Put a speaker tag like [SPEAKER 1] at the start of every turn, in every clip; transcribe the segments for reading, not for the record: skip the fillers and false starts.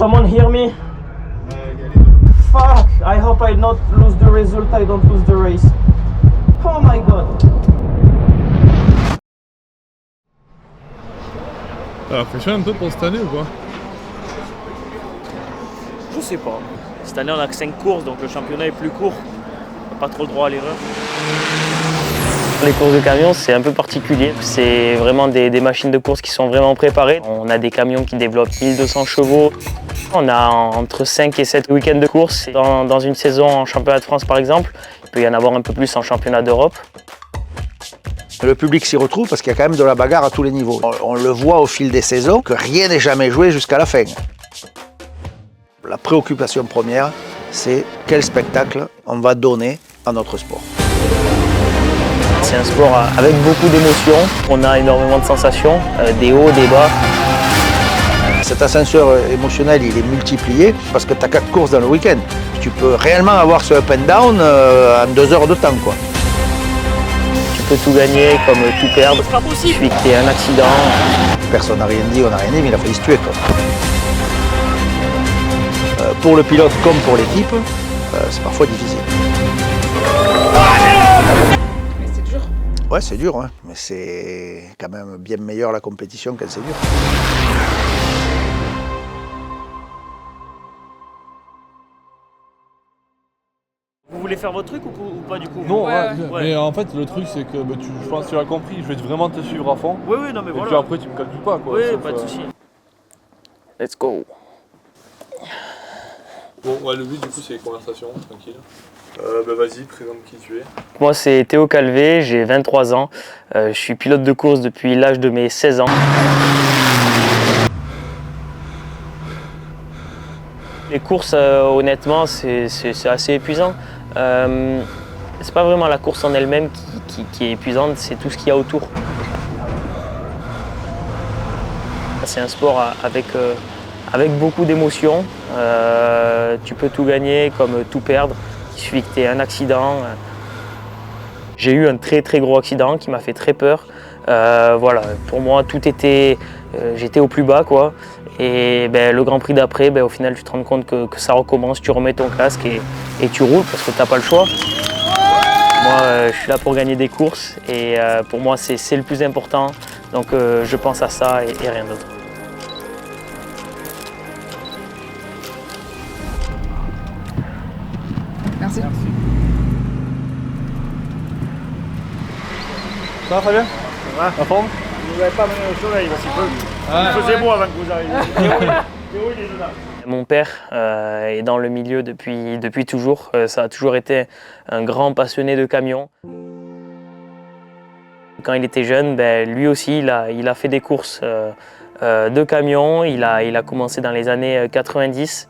[SPEAKER 1] Someone hear me? Fuck! I hope I not lose the result, I don't lose the race. Oh my god!
[SPEAKER 2] T'as la pression un peu pour cette année ou quoi?
[SPEAKER 3] Je sais pas. Cette année, on a que 5 courses, donc le championnat est plus court. On n'a pas trop le droit à l'erreur. Les courses de camions, c'est un peu particulier. C'est vraiment des machines de course qui sont vraiment préparées. On a des camions qui développent 1200 chevaux. On a entre 5 et 7 week-ends de course. Dans une saison en championnat de France, par exemple, il peut y en avoir un peu plus en championnat d'Europe.
[SPEAKER 4] Le public s'y retrouve parce qu'il y a quand même de la bagarre à tous les niveaux. On le voit au fil des saisons que rien n'est jamais joué jusqu'à la fin. La préoccupation première, c'est quel spectacle on va donner à notre sport.
[SPEAKER 3] C'est un sport avec beaucoup d'émotions. On a énormément de sensations, des hauts, des bas.
[SPEAKER 4] Cet ascenseur émotionnel, il est multiplié parce que tu as 4 courses dans le week-end. Tu peux réellement avoir ce up and down en 2 heures de temps, quoi.
[SPEAKER 3] Tu peux tout gagner comme tout perdre. C'est pas possible. Il suffit que tu aies un accident.
[SPEAKER 4] Personne n'a rien dit, on n'a rien dit, mais il a failli se tuer, quoi. Pour le pilote comme pour l'équipe, c'est parfois difficile.
[SPEAKER 5] Mais c'est dur.
[SPEAKER 4] Ouais, c'est dur, hein, mais c'est quand même bien meilleur la compétition quand c'est dur.
[SPEAKER 3] Vous voulez faire votre truc ou pas du coup?
[SPEAKER 2] Non,
[SPEAKER 5] Ouais.
[SPEAKER 2] mais en fait le truc c'est que je pense que tu l'as compris, je vais vraiment te suivre à fond.
[SPEAKER 3] Oui, non mais
[SPEAKER 2] Et
[SPEAKER 3] voilà.
[SPEAKER 2] puis après tu me calcules pas quoi.
[SPEAKER 3] Oui,
[SPEAKER 2] Sauf,
[SPEAKER 3] pas de soucis. Let's go.
[SPEAKER 2] Bon, ouais, le but du coup c'est les conversations, tranquille. Bah vas-y, présente qui tu es.
[SPEAKER 3] Moi c'est Théo Calvé, j'ai 23 ans. Je suis pilote de course depuis l'âge de mes 16 ans. Les courses, honnêtement, c'est assez épuisant. C'est pas vraiment la course en elle-même qui est épuisante, c'est tout ce qu'il y a autour. C'est un sport avec beaucoup d'émotions. Tu peux tout gagner comme tout perdre. Il suffit que tu aies un accident. J'ai eu un très gros accident qui m'a fait très peur. Voilà, pour moi tout était, j'étais au plus bas quoi. Et le Grand Prix d'après, au final tu te rends compte que ça recommence, tu remets ton casque et tu roules parce que tu n'as pas le choix. Moi je suis là pour gagner des courses et pour moi c'est le plus important. Donc je pense à ça et rien d'autre.
[SPEAKER 5] Merci.
[SPEAKER 2] Ça va Fabien?
[SPEAKER 3] Ça va?
[SPEAKER 2] La forme?
[SPEAKER 3] Vous n'avez pas mené au soleil, voici peu. Il faisait beau avant que vous arriviez. Théo, il est dedans. Mon père est dans le milieu depuis toujours. Ça a toujours été un grand passionné de camions. Quand il était jeune, lui aussi, il a fait des courses de camions. Il a commencé dans les années 90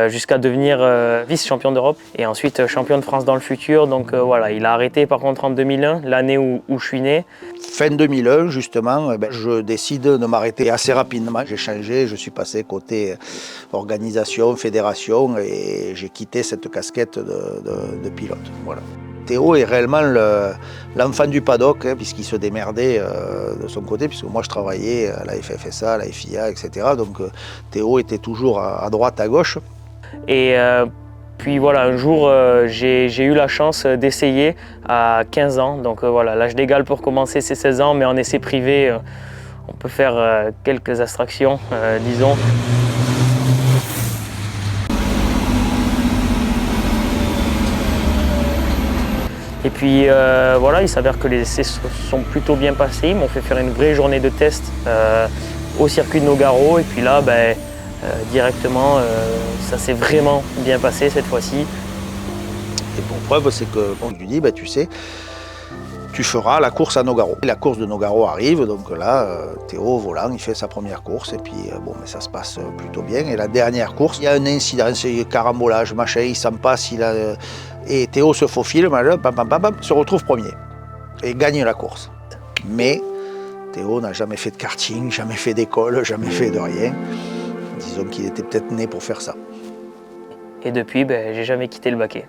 [SPEAKER 3] jusqu'à devenir vice-champion d'Europe et ensuite champion de France dans le futur. Donc voilà, il a arrêté par contre en 2001, l'année où je suis né.
[SPEAKER 4] Fin 2001, justement, je décide de m'arrêter assez rapidement. J'ai changé, je suis passé côté organisation, fédération et j'ai quitté cette casquette de pilote. Voilà. Théo est réellement l'enfant du paddock, hein, puisqu'il se démerdait de son côté, puisque moi je travaillais à la FFSA, à la FIA, etc. Donc Théo était toujours à droite, à gauche.
[SPEAKER 3] Et puis voilà, un jour j'ai eu la chance d'essayer à 15 ans. Donc voilà, l'âge légal pour commencer c'est 16 ans, mais en essai privé, on peut faire quelques abstractions, disons. Et puis voilà, il s'avère que les essais sont plutôt bien passés. Ils m'ont fait faire une vraie journée de test au circuit de Nogaro. Et puis là, directement, ça s'est vraiment bien passé cette fois-ci.
[SPEAKER 4] Et pour preuve, c'est que on lui dit, tu sais, tu feras la course à Nogaro. La course de Nogaro arrive, donc là, Théo au volant, il fait sa première course et puis ça se passe plutôt bien. Et la dernière course, il y a un incident, c'est carambolage, machin, il s'en passe, et Théo se faufile, se retrouve premier et gagne la course. Mais Théo n'a jamais fait de karting, jamais fait d'école, jamais fait de rien. Disons qu'il était peut-être né pour faire ça.
[SPEAKER 3] Et depuis, j'ai jamais quitté le baquet.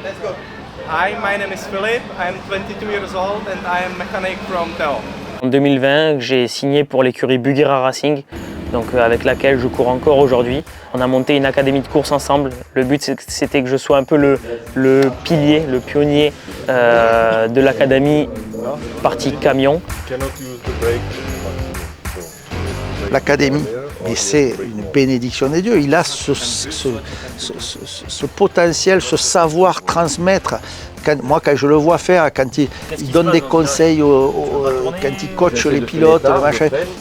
[SPEAKER 6] Let's go. Hi, my name is Philip. I'm 22 years old and I am mechanic from Teo.
[SPEAKER 3] En 2020, j'ai signé pour l'écurie Bugera Racing, donc avec laquelle je cours encore aujourd'hui. On a monté une académie de course ensemble. Le but, c'était que je sois un peu le pilier, le pionnier de l'académie partie camion.
[SPEAKER 4] L'académie, et c'est une bénédiction des dieux, il a ce potentiel, ce savoir transmettre. Moi, quand je le vois faire, quand il donne des conseils, quand il coach les pilotes,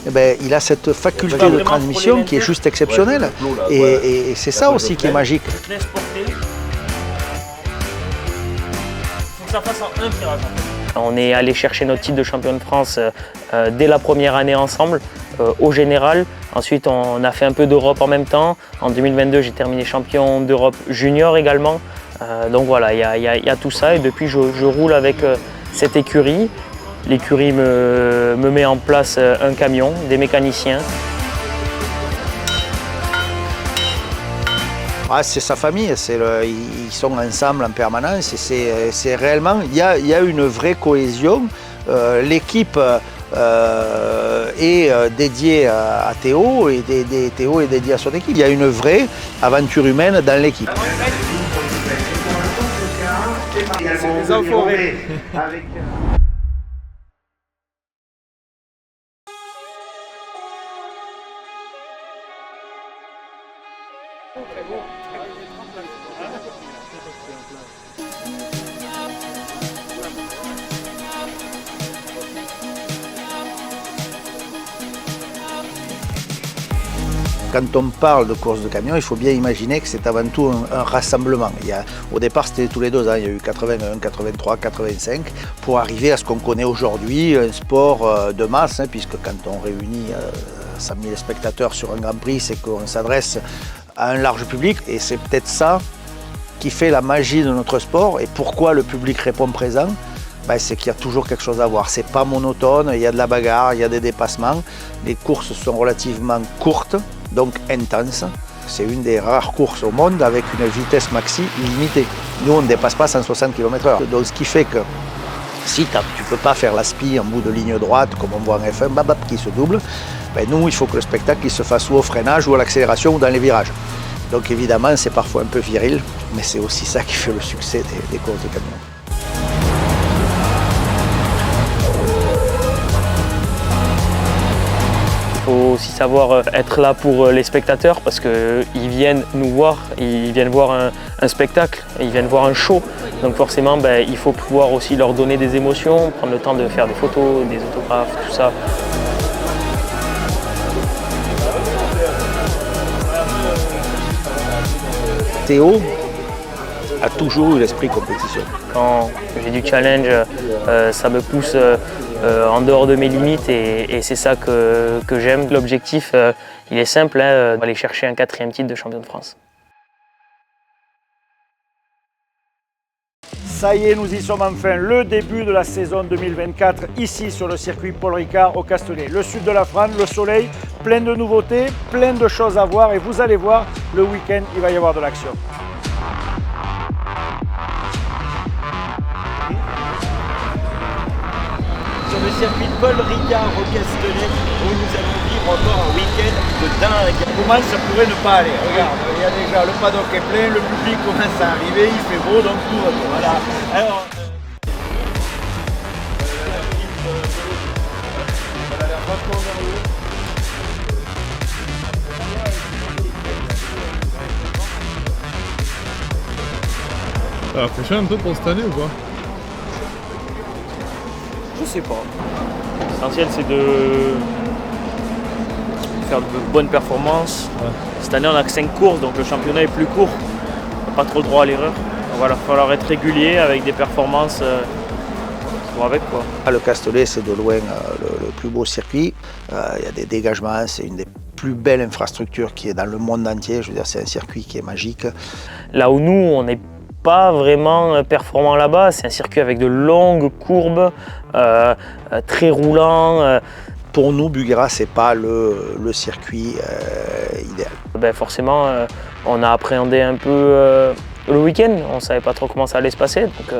[SPEAKER 4] eh ben, il a cette faculté de transmission qui est juste exceptionnelle. Et c'est ça aussi qui est magique.
[SPEAKER 3] On est allé chercher notre titre de champion de France dès la première année ensemble, au général. Ensuite, on a fait un peu d'Europe en même temps. En 2022, j'ai terminé champion d'Europe junior également. Donc voilà, il y a tout ça. Et depuis, je roule avec cette écurie. L'écurie me met en place un camion, des mécaniciens.
[SPEAKER 4] Ah, c'est sa famille, ils sont ensemble en permanence. C'est réellement, il y a une vraie cohésion. L'équipe est dédiée à Théo et Théo est dédié à son équipe. Il y a une vraie aventure humaine dans l'équipe.
[SPEAKER 6] Les enfoirés.
[SPEAKER 4] Quand on parle de course de camion, il faut bien imaginer que c'est avant tout un rassemblement. Au départ, c'était tous les 2 ans, il y a eu 81, 83, 85, pour arriver à ce qu'on connaît aujourd'hui, un sport de masse, hein, puisque quand on réunit 100 000 spectateurs sur un Grand Prix, c'est qu'on s'adresse à un large public. Et c'est peut-être ça qui fait la magie de notre sport et pourquoi le public répond présent. C'est qu'il y a toujours quelque chose à voir. C'est pas monotone, il y a de la bagarre, il y a des dépassements. Les courses sont relativement courtes, donc intenses. C'est une des rares courses au monde avec une vitesse maxi limitée. Nous, on ne dépasse pas 160 km/h. Donc ce qui fait que si tu ne peux pas faire la spie en bout de ligne droite, comme on voit en F1, qui se double, nous, il faut que le spectacle il se fasse ou au freinage ou à l'accélération ou dans les virages. Donc évidemment, c'est parfois un peu viril, mais c'est aussi ça qui fait le succès des courses de camion.
[SPEAKER 3] Il faut aussi savoir être là pour les spectateurs parce qu'ils viennent nous voir, ils viennent voir un spectacle, ils viennent voir un show. Donc forcément, il faut pouvoir aussi leur donner des émotions, prendre le temps de faire des photos, des autographes, tout ça.
[SPEAKER 4] Théo a toujours eu l'esprit compétition.
[SPEAKER 3] Quand j'ai du challenge, ça me pousse en dehors de mes limites et c'est ça que j'aime. L'objectif, il est simple, aller chercher un 4e titre de champion de France.
[SPEAKER 7] Ça y est, nous y sommes enfin, le début de la saison 2024, ici sur le circuit Paul Ricard au Castellet. Le sud de la France, le soleil, plein de nouveautés, plein de choses à voir et vous allez voir, le week-end, il va y avoir de l'action.
[SPEAKER 8] Sur le circuit Paul Ricard au Castellet, où nous allons vivre encore un week-end de dingue.
[SPEAKER 7] Comment ça pourrait ne pas aller? Regarde, il y a déjà le paddock est plein, le public commence à arriver, il fait beau, donc tout va bien. Voilà. Alors,
[SPEAKER 2] Ça réfléchit un peu pour cette année ou pas?
[SPEAKER 3] Je sais pas. L'essentiel c'est de faire de bonnes performances. Ouais. Cette année on n'a que 5 courses donc le championnat est plus court. On n'a pas trop le droit à l'erreur. Donc voilà, il va falloir être régulier avec des performances qui vont avec quoi.
[SPEAKER 4] Le Castellet c'est de loin le plus beau circuit. Il y a des dégagements, c'est une des plus belles infrastructures qui est dans le monde entier. Je veux dire c'est un circuit qui est magique.
[SPEAKER 3] Là où nous on est pas vraiment performant là-bas, c'est un circuit avec de longues courbes, très roulant.
[SPEAKER 4] Pour nous, Bugera, c'est pas le circuit idéal.
[SPEAKER 3] Forcément, on a appréhendé un peu Le week-end, on ne savait pas trop comment ça allait se passer, donc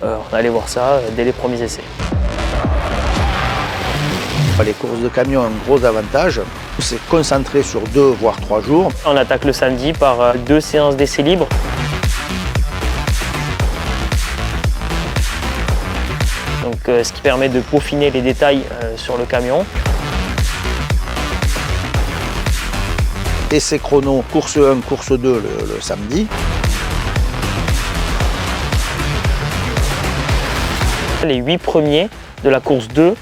[SPEAKER 3] on allait voir ça dès les premiers essais.
[SPEAKER 4] Les courses de camion ont un gros avantage, c'est concentré sur 2 voire 3 jours.
[SPEAKER 3] On attaque le samedi par 2 séances d'essais libres. Donc, ce qui permet de peaufiner les détails sur le camion.
[SPEAKER 4] Essais chrono, course 1, course 2 le samedi.
[SPEAKER 3] Les 8 premiers de la course 2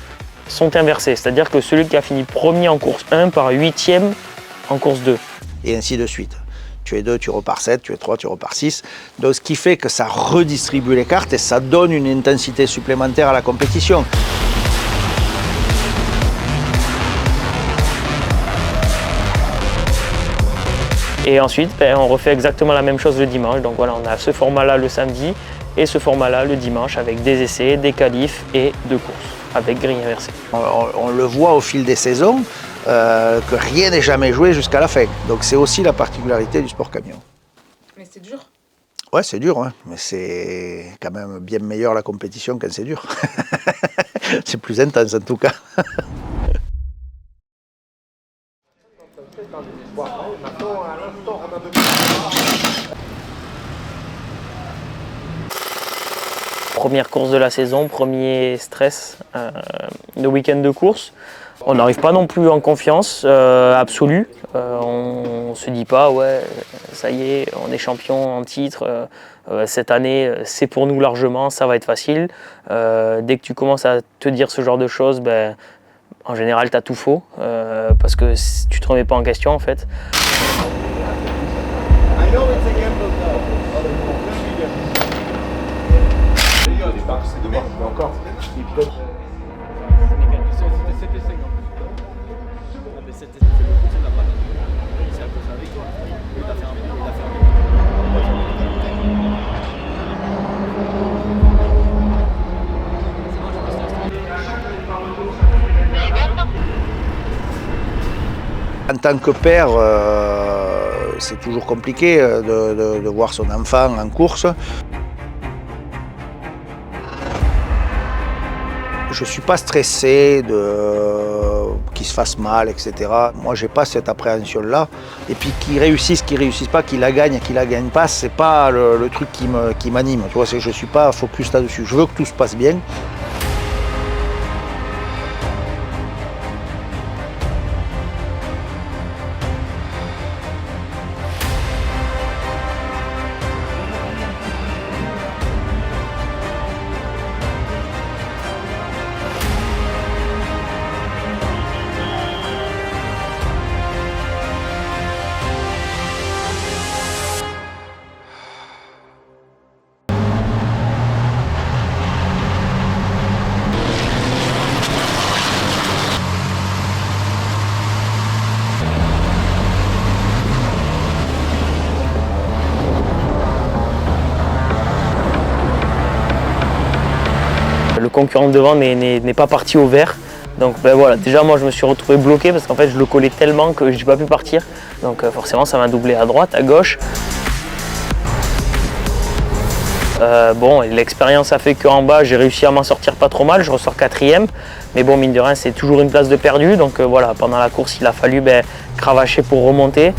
[SPEAKER 3] sont inversés, c'est-à-dire que celui qui a fini premier en course 1 part 8e en course 2.
[SPEAKER 4] Et ainsi de suite. Tu es 2, tu repars 7, tu es 3, tu repars 6. Donc ce qui fait que ça redistribue les cartes et ça donne une intensité supplémentaire à la compétition.
[SPEAKER 3] Et ensuite, on refait exactement la même chose le dimanche. Donc voilà, on a ce format-là le samedi et ce format-là le dimanche avec des essais, des qualifs et 2 courses avec grille inversée.
[SPEAKER 4] On le voit au fil des saisons que rien n'est jamais joué jusqu'à la fin. Donc c'est aussi la particularité du sport camion.
[SPEAKER 5] Mais c'est dur.
[SPEAKER 4] Ouais, c'est dur, hein, mais c'est quand même bien meilleur la compétition quand c'est dur. C'est plus intense en tout cas.
[SPEAKER 3] Première course de la saison, premier stress, le week-end de course. On n'arrive pas non plus en confiance absolue. On ne se dit pas, ouais, ça y est, on est champion en titre. Cette année, c'est pour nous largement, ça va être facile. Dès que tu commences à te dire ce genre de choses, ben, en général, tu as tout faux. Parce que tu ne te remets pas en question en fait.
[SPEAKER 4] En tant que père, c'est toujours compliqué de voir son enfant en course. Je ne suis pas stressé qu'il se fasse mal, etc. Moi, je n'ai pas cette appréhension-là. Et puis qu'il réussisse pas, qu'il la gagne pas, ce n'est pas le truc qui m'anime. Je ne suis pas focus là-dessus. Je veux que tout se passe bien.
[SPEAKER 3] Le concurrent devant n'est pas parti au vert. Donc ben voilà, déjà moi je me suis retrouvé bloqué parce qu'en fait je le collais tellement que je n'ai pas pu partir. Donc forcément ça m'a doublé à droite, à gauche. Bon, l'expérience a fait qu'en bas j'ai réussi à m'en sortir pas trop mal, je ressors 4e. Mais bon, mine de rien, c'est toujours une place de perdu. Donc voilà, pendant la course il a fallu cravacher pour remonter.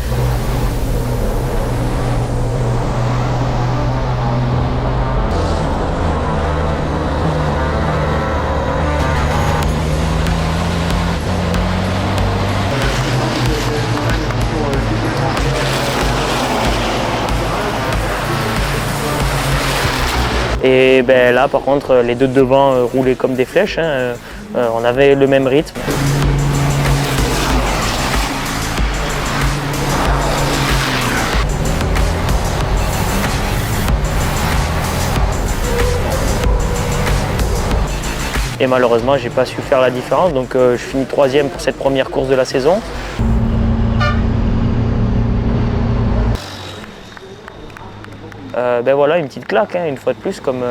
[SPEAKER 3] Et ben là par contre les deux devant roulaient comme des flèches, hein. On avait le même rythme. Et malheureusement j'ai pas su faire la différence, donc je finis 3e pour cette première course de la saison. Ben voilà, une petite claque, hein, une fois de plus, comme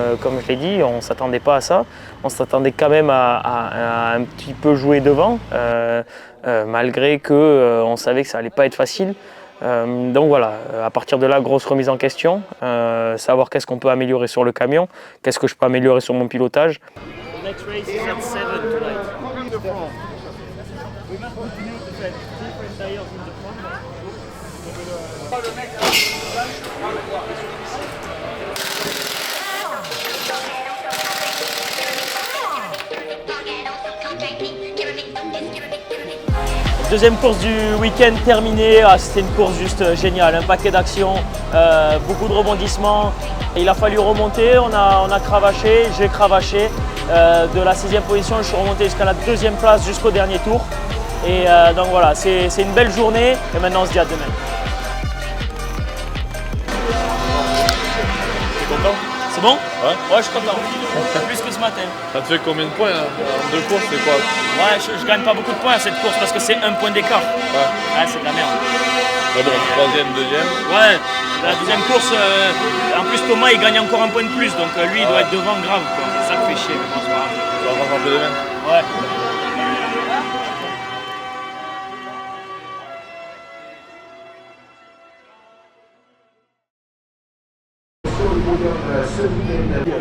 [SPEAKER 3] je l'ai dit, on ne s'attendait pas à ça. On s'attendait quand même à un petit peu jouer devant, malgré qu'on savait que ça n'allait pas être facile. Donc voilà, à partir de là, grosse remise en question, savoir qu'est-ce qu'on peut améliorer sur le camion, qu'est-ce que je peux améliorer sur mon pilotage.
[SPEAKER 9] Deuxième course du week-end terminée, c'était une course juste géniale, un paquet d'actions, beaucoup de rebondissements. Il a fallu remonter, on a cravaché, j'ai cravaché. De la 6e position, je suis remonté jusqu'à la 2e place jusqu'au dernier tour. Et donc voilà, c'est une belle journée et maintenant on se dit à demain.
[SPEAKER 2] T'es content?
[SPEAKER 9] C'est bon?
[SPEAKER 2] Ouais.
[SPEAKER 9] Ouais, je suis content. Plus que ce matin.
[SPEAKER 2] Ça te fait combien de points en 2 courses, c'est quoi?
[SPEAKER 9] Ouais, je gagne pas beaucoup de points à cette course parce que c'est 1 point d'écart. Ouais, c'est de la merde.
[SPEAKER 2] Mais bon, 3e, 2e.
[SPEAKER 9] Ouais, la 2e course, en plus Thomas il gagne encore 1 point de plus, donc lui il doit être devant grave. C'est ça qui fait chier, mais bon, c'est pas grave.
[SPEAKER 2] Tu vas rattraper les mêmes?
[SPEAKER 9] Ouais.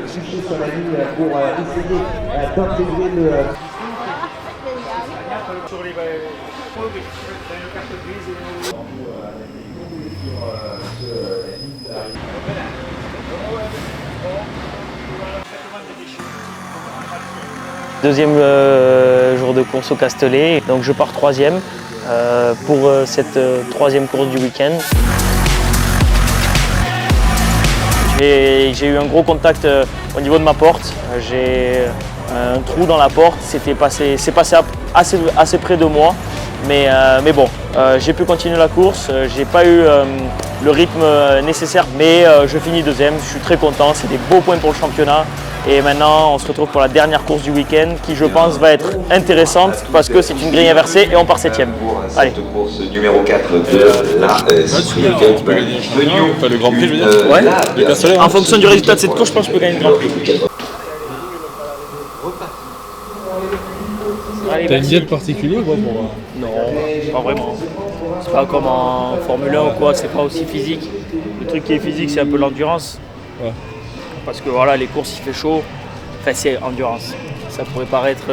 [SPEAKER 1] Chercher sur la ligne pour essayer d'intégrer le...
[SPEAKER 7] Sur les carte grise
[SPEAKER 3] Deuxième jour de course au Castellet, donc je pars 3e pour cette 3e course du week-end. J'ai eu un gros contact au niveau de ma porte, j'ai un trou dans la porte, c'est passé assez près de moi, mais bon, j'ai pu continuer la course, j'ai pas eu le rythme nécessaire, mais je finis 2e, je suis très content, c'est des beaux points pour le championnat. Et maintenant, on se retrouve pour la dernière course du week-end qui, je pense, va être intéressante parce que c'est une grille inversée et on part 7e. Allez.
[SPEAKER 10] Cette course numéro 4 de la Sprint Cup venue.
[SPEAKER 2] Le Grand Prix, je veux dire.
[SPEAKER 3] Ouais.
[SPEAKER 2] Le Castellet,
[SPEAKER 3] En fonction du résultat de cette course, je pense que je peux gagner le Grand Prix.
[SPEAKER 2] T'as une diète particulière quoi pour...
[SPEAKER 9] Non, pas vraiment. C'est pas comme en Formule 1 ou quoi, c'est pas aussi physique. Le truc qui est physique, c'est un peu l'endurance.
[SPEAKER 2] Ouais.
[SPEAKER 9] Parce que voilà, les courses, il fait chaud. Enfin, c'est endurance. Ça pourrait paraître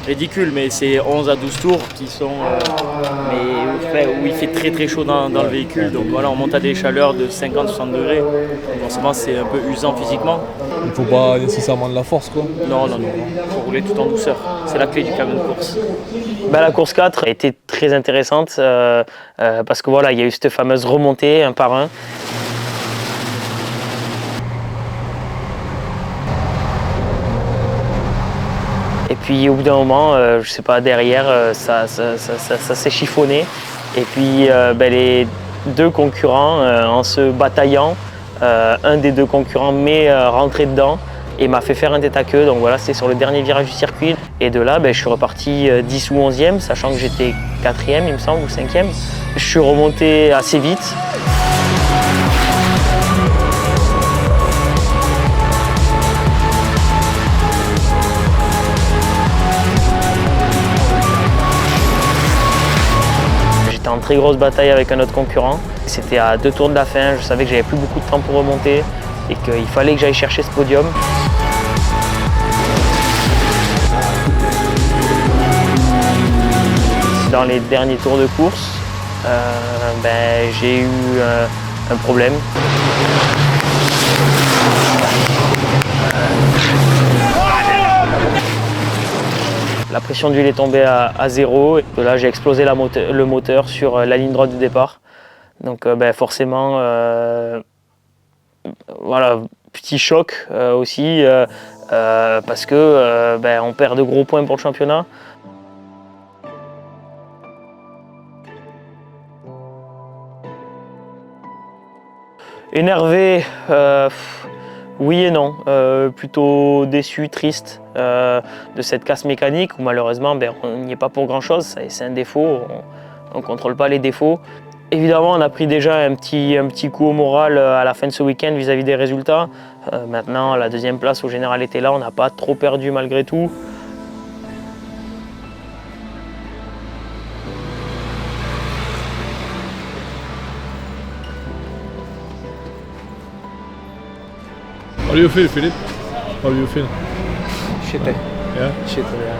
[SPEAKER 9] ridicule, mais c'est 11 à 12 tours qui sont. Où il fait très très chaud dans le véhicule. Donc voilà, on monte à des chaleurs de 50-60 degrés. Donc forcément, c'est un peu usant physiquement.
[SPEAKER 2] Il faut pas nécessairement de la force quoi.
[SPEAKER 9] Non. Il faut rouler tout en douceur. C'est la clé du camion de course.
[SPEAKER 3] La course 4 a été très intéressante parce que voilà, il y a eu cette fameuse remontée un par un. Et puis au bout d'un moment, je sais pas, derrière, ça s'est chiffonné. Et puis les deux concurrents, en se bataillant, un des deux concurrents m'est rentré dedans et m'a fait faire un tête à queue. Donc voilà, c'était sur le dernier virage du circuit. Et de là, je suis reparti 10 ou 11e, sachant que j'étais 4e, il me semble, ou 5e. Je suis remonté assez vite. J'étais en très grosse bataille avec un autre concurrent. C'était à 2 tours de la fin, je savais que j'avais plus beaucoup de temps pour remonter et qu'il fallait que j'aille chercher ce podium. Dans les derniers tours de course, j'ai eu un problème. La pression d'huile est tombée à 0. Et là, j'ai explosé le moteur sur la ligne droite du départ. Donc forcément, voilà, petit choc aussi, parce que on perd de gros points pour le championnat. Énervé, oui et non, plutôt déçu, triste de cette casse mécanique où malheureusement on n'y est pas pour grand chose, c'est un défaut, on ne contrôle pas les défauts. Évidemment on a pris déjà un petit coup au moral à la fin de ce week-end vis-à-vis des résultats. Maintenant la 2e place au général était là, on n'a pas trop perdu malgré tout.
[SPEAKER 2] How do you feel, Philip? How do you feel?
[SPEAKER 1] Shitty.
[SPEAKER 2] Yeah?
[SPEAKER 1] Shitty, yeah.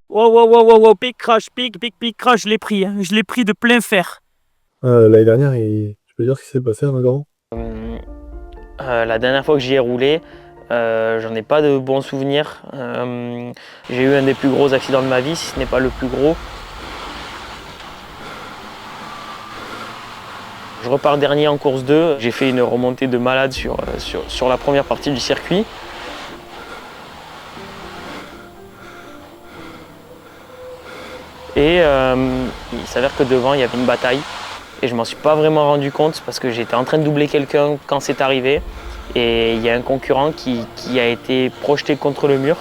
[SPEAKER 9] Wow, big crash, big crash, je l'ai pris, hein. Je l'ai pris de plein fer.
[SPEAKER 2] L'année dernière, tu peux dire ce qui s'est passé à Nogaro?
[SPEAKER 3] La dernière fois que j'y ai roulé, j'en ai pas de bons souvenirs. J'ai eu un des plus gros accidents de ma vie, si ce n'est pas le plus gros. Je repars dernier en course 2. J'ai fait une remontée de malade sur la première partie du circuit. Et il s'avère que devant, il y avait une bataille. Et je m'en suis pas vraiment rendu compte parce que j'étais en train de doubler quelqu'un quand c'est arrivé. Et il y a un concurrent qui a été projeté contre le mur.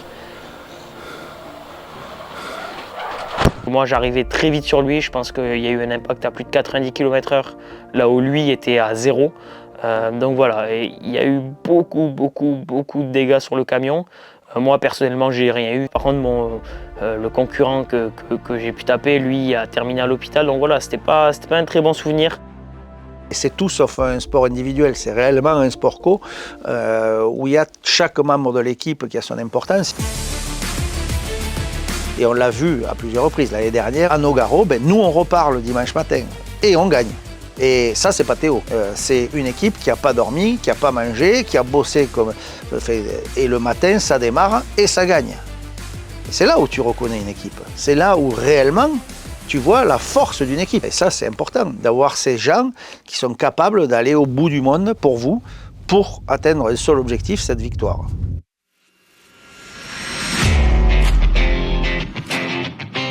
[SPEAKER 3] Moi, j'arrivais très vite sur lui. Je pense qu'il y a eu un impact à plus de 90 km/h, là où lui était à 0. Donc voilà, et il y a eu beaucoup de dégâts sur le camion. Moi, personnellement, j'ai rien eu. Par contre, le concurrent que j'ai pu taper, lui, a terminé à l'hôpital. Donc voilà, c'était pas un très bon souvenir.
[SPEAKER 4] C'est tout sauf un sport individuel, c'est réellement un sport co où il y a chaque membre de l'équipe qui a son importance. Et on l'a vu à plusieurs reprises. L'année dernière, à Nogaro, nous on repart le dimanche matin et on gagne. Et ça, c'est pas Théo. C'est une équipe qui n'a pas dormi, qui n'a pas mangé, qui a bossé comme... Et le matin, ça démarre et ça gagne. C'est là où tu reconnais une équipe. C'est là où réellement tu vois la force d'une équipe. Et ça, c'est important, d'avoir ces gens qui sont capables d'aller au bout du monde pour vous, pour atteindre un seul objectif, cette victoire.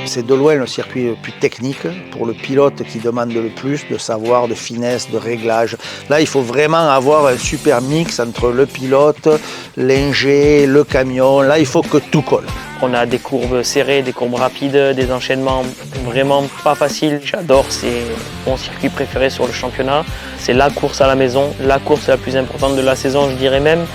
[SPEAKER 4] C'est de loin le circuit le plus technique pour le pilote qui demande le plus de savoir, de finesse, de réglage. Là, il faut vraiment avoir un super mix entre le pilote, l'ingé, le camion. Là, il faut que tout colle.
[SPEAKER 3] On a des courbes serrées, des courbes rapides, des enchaînements vraiment pas faciles. J'adore, c'est mon circuit préféré sur le championnat. C'est la course à la maison, la course la plus importante de la saison, je dirais même.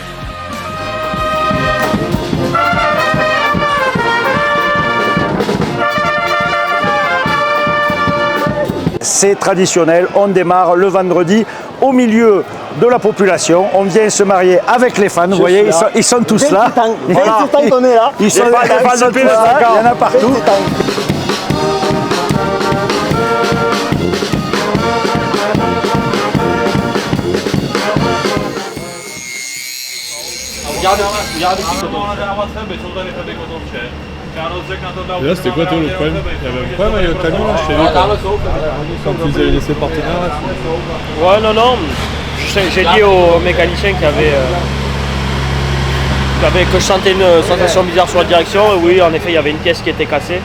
[SPEAKER 7] C'est traditionnel, on démarre le vendredi au milieu de la population. On vient se marier avec les fans, vous voyez, ils sont tous là. Voilà. Ils sont là, il y en a partout.
[SPEAKER 2] Et là, c'était quoi, Théo, le problème? Il y avait un problème avec le camion, là, je t'ai vu quand ils avaient laissé partenaire.
[SPEAKER 9] Ouais, non. J'ai dit au mécanicien que je sentais une sensation bizarre sur la direction. Et oui, en effet, il y avait une pièce qui était cassée.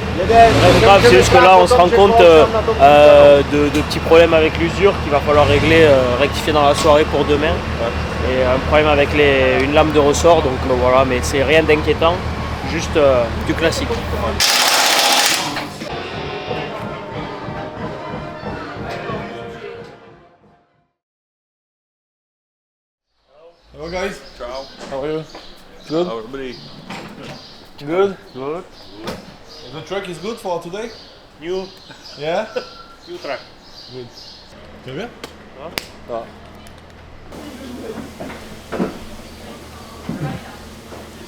[SPEAKER 9] Grave, c'est juste que là, on se rend compte de petits problèmes avec l'usure qu'il va falloir régler, rectifier dans la soirée pour demain. Et un problème avec une lame de ressort, donc voilà, mais c'est rien d'inquiétant, juste du classique.
[SPEAKER 2] Hello guys. Ciao. How are you? Good. How everybody? Good. Good. The track is good for today.
[SPEAKER 9] New.
[SPEAKER 2] Yeah.
[SPEAKER 9] New track.
[SPEAKER 2] Good. Tu vas bien?
[SPEAKER 9] Ah.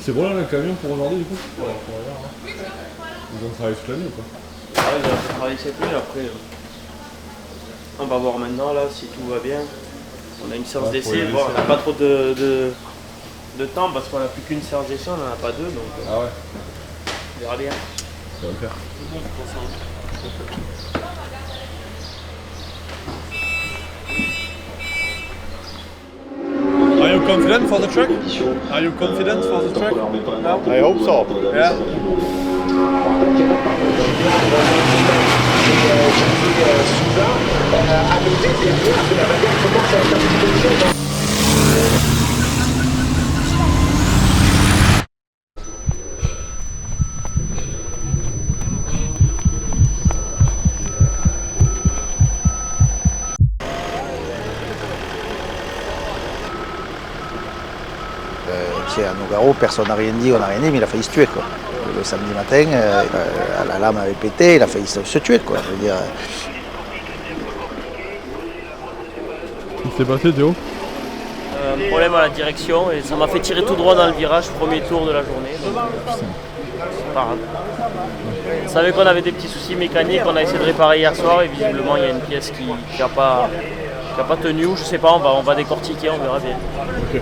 [SPEAKER 2] C'est bon là le camion pour aujourd'hui du coup? Pour ils ont travaillé toute la nuit ou quoi?
[SPEAKER 9] Ouais, ils ont travaillé cette nuit après. On va voir maintenant là si tout va bien. On a une séance d'essai, bon, on n'a pas trop de temps parce qu'on n'a plus qu'une séance d'essai, on n'en a pas deux, donc
[SPEAKER 2] ah ouais.
[SPEAKER 9] On verra bien.
[SPEAKER 2] Ça va le faire. Are you confident for the track? Are you confident for the track? I hope so. Yeah.
[SPEAKER 4] Nogaro, personne n'a rien dit, on n'a rien dit, mais il a failli se tuer, quoi. Le samedi matin, la lame avait pété, il a failli se tuer, quoi. Je veux dire.
[SPEAKER 2] Qu'est-ce qui s'est passé, Théo?
[SPEAKER 9] Un problème à la direction et ça m'a fait tirer tout droit dans le virage, premier tour de la journée. Donc, c'est pas grave. On savait qu'on avait des petits soucis mécaniques, on a essayé de réparer hier soir et visiblement il y a une pièce qui n'a pas tenu ou je sais pas, on va décortiquer, on verra bien.
[SPEAKER 2] Okay.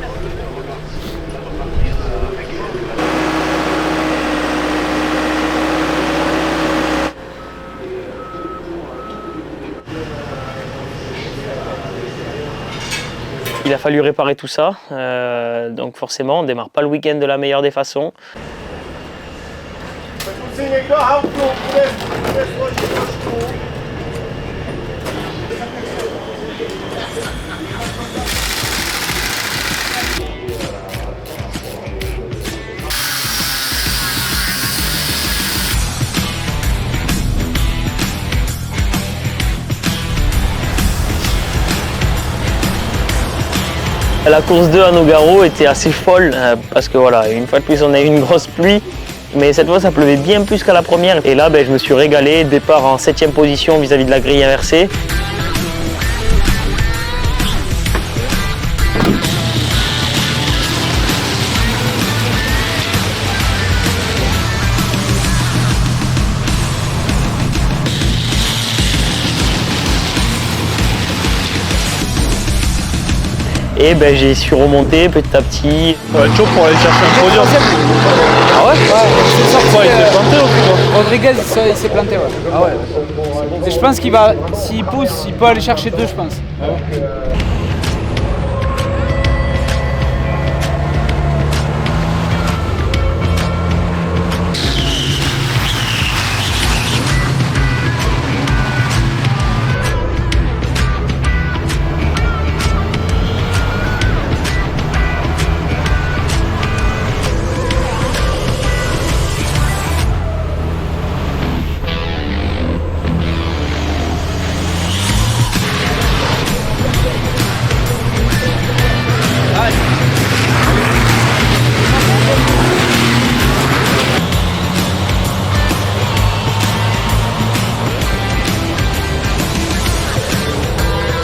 [SPEAKER 3] Il a fallu réparer tout ça, donc forcément on ne démarre pas le week-end de la meilleure des façons. La course 2 à Nogaro était assez folle parce que voilà, une fois de plus on a eu une grosse pluie, mais cette fois ça pleuvait bien plus qu'à la première. Et là je me suis régalé, départ en 7e position vis-à-vis de la grille inversée. Et j'ai su remonter petit à petit.
[SPEAKER 2] Ça va être chaud pour aller chercher un podium.
[SPEAKER 5] Ah ouais, c'est sorti.
[SPEAKER 2] Quoi, il s'est planté ou quoi?
[SPEAKER 5] Rodriguez, il s'est planté, ouais. Ah ouais. Et je pense qu'il va, s'il pousse, il peut aller chercher 2, je pense.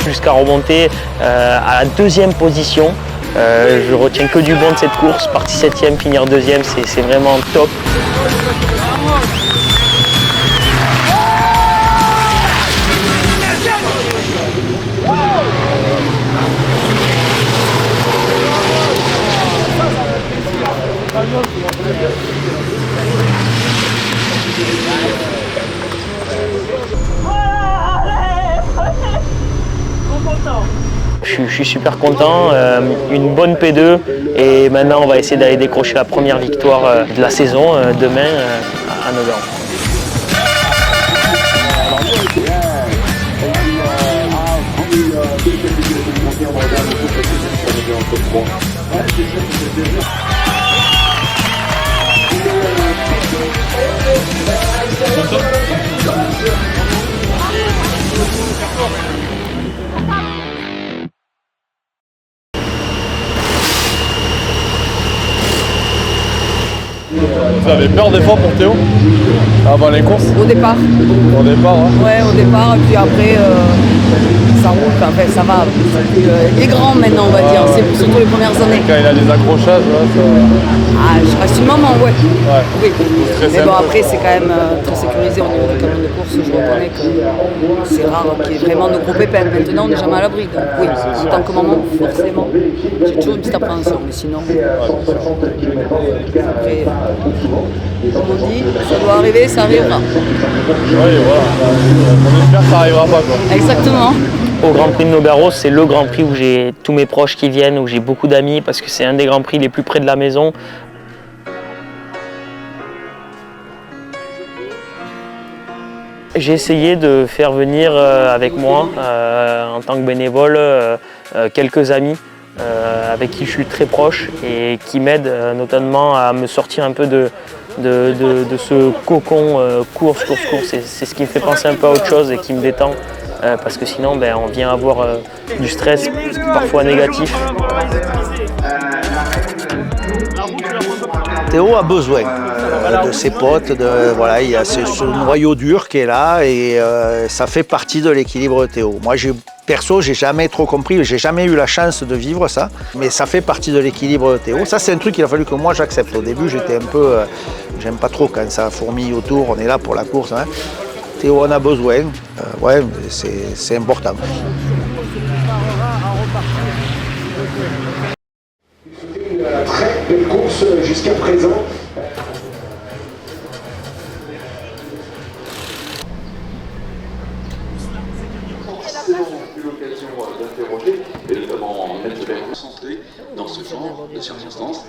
[SPEAKER 3] Jusqu'à remonter à la 2e position. Je retiens que du bon de cette course, partie 7e, finir 2e, c'est vraiment top. Je suis super content, une bonne P2 et maintenant on va essayer d'aller décrocher la première victoire de la saison demain à Nogaro.
[SPEAKER 2] Vous avez peur des fois pour Théo? Avant les courses?
[SPEAKER 5] Au départ.
[SPEAKER 2] Au départ, hein.
[SPEAKER 5] Ouais, au départ, et puis après, ça roule, enfin, ça va. Il est grand maintenant, on va dire, c'est surtout les premières années.
[SPEAKER 2] Quand il a des accrochages, là, ça...
[SPEAKER 5] Ah, je reste une maman, ouais. Oui.
[SPEAKER 2] Très
[SPEAKER 5] Mais
[SPEAKER 2] simple.
[SPEAKER 5] bon, après, c'est quand même très sécurisé au niveau du camion de course. Je reconnais que c'est rare qu'il y ait vraiment de gros pépins. Maintenant, on n'est jamais à l'abri. Donc, oui, en tant que maman, forcément, j'ai toujours une petite appréhension. Mais sinon, après, comme on dit, ça doit arriver, ça arrivera.
[SPEAKER 2] Oui, voilà. On espère que ça arrivera pas, quoi.
[SPEAKER 5] Exactement.
[SPEAKER 3] Au Grand Prix de Nogaro, c'est le Grand Prix où j'ai tous mes proches qui viennent, où j'ai beaucoup d'amis parce que c'est un des Grands Prix les plus près de la maison. J'ai essayé de faire venir avec moi, en tant que bénévole, quelques amis avec qui je suis très proche et qui m'aident notamment à me sortir un peu de ce cocon course. C'est ce qui me fait penser un peu à autre chose et qui me détend. Parce que sinon on vient avoir du stress parfois négatif.
[SPEAKER 9] La route,
[SPEAKER 4] Théo a besoin de ses potes, voilà, il y a ce noyau dur qui est là et ça fait partie de l'équilibre de Théo. Moi, perso, j'ai jamais trop compris, j'ai jamais eu la chance de vivre ça, mais ça fait partie de l'équilibre de Théo. Ça, c'est un truc qu'il a fallu que moi j'accepte. Au début, j'étais un peu, j'aime pas trop quand ça fourmille autour, on est là pour la course. Hein. Théo en a besoin, ouais, c'est important.
[SPEAKER 11] Une très belle course jusqu'à présent.
[SPEAKER 12] Eu l'occasion d'interroger et notamment mettre de la santé dans ce genre de circonstances.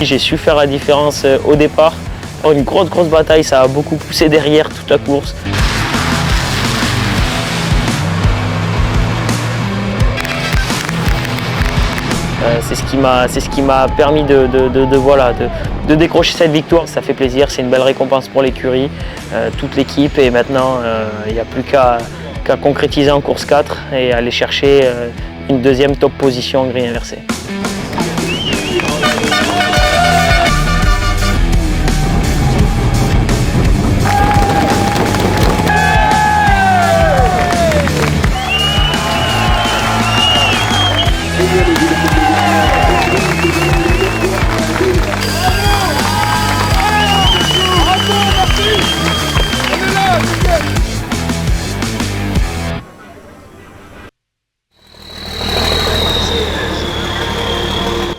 [SPEAKER 3] J'ai su faire la différence au départ. Une grosse bataille, ça a beaucoup poussé derrière toute la course. C'est ce qui m'a permis de décrocher cette victoire. Ça fait plaisir, c'est une belle récompense pour l'écurie, toute l'équipe. Et maintenant, il n'y a plus qu'à concrétiser en course 4 et aller chercher une deuxième top position en grille inversée.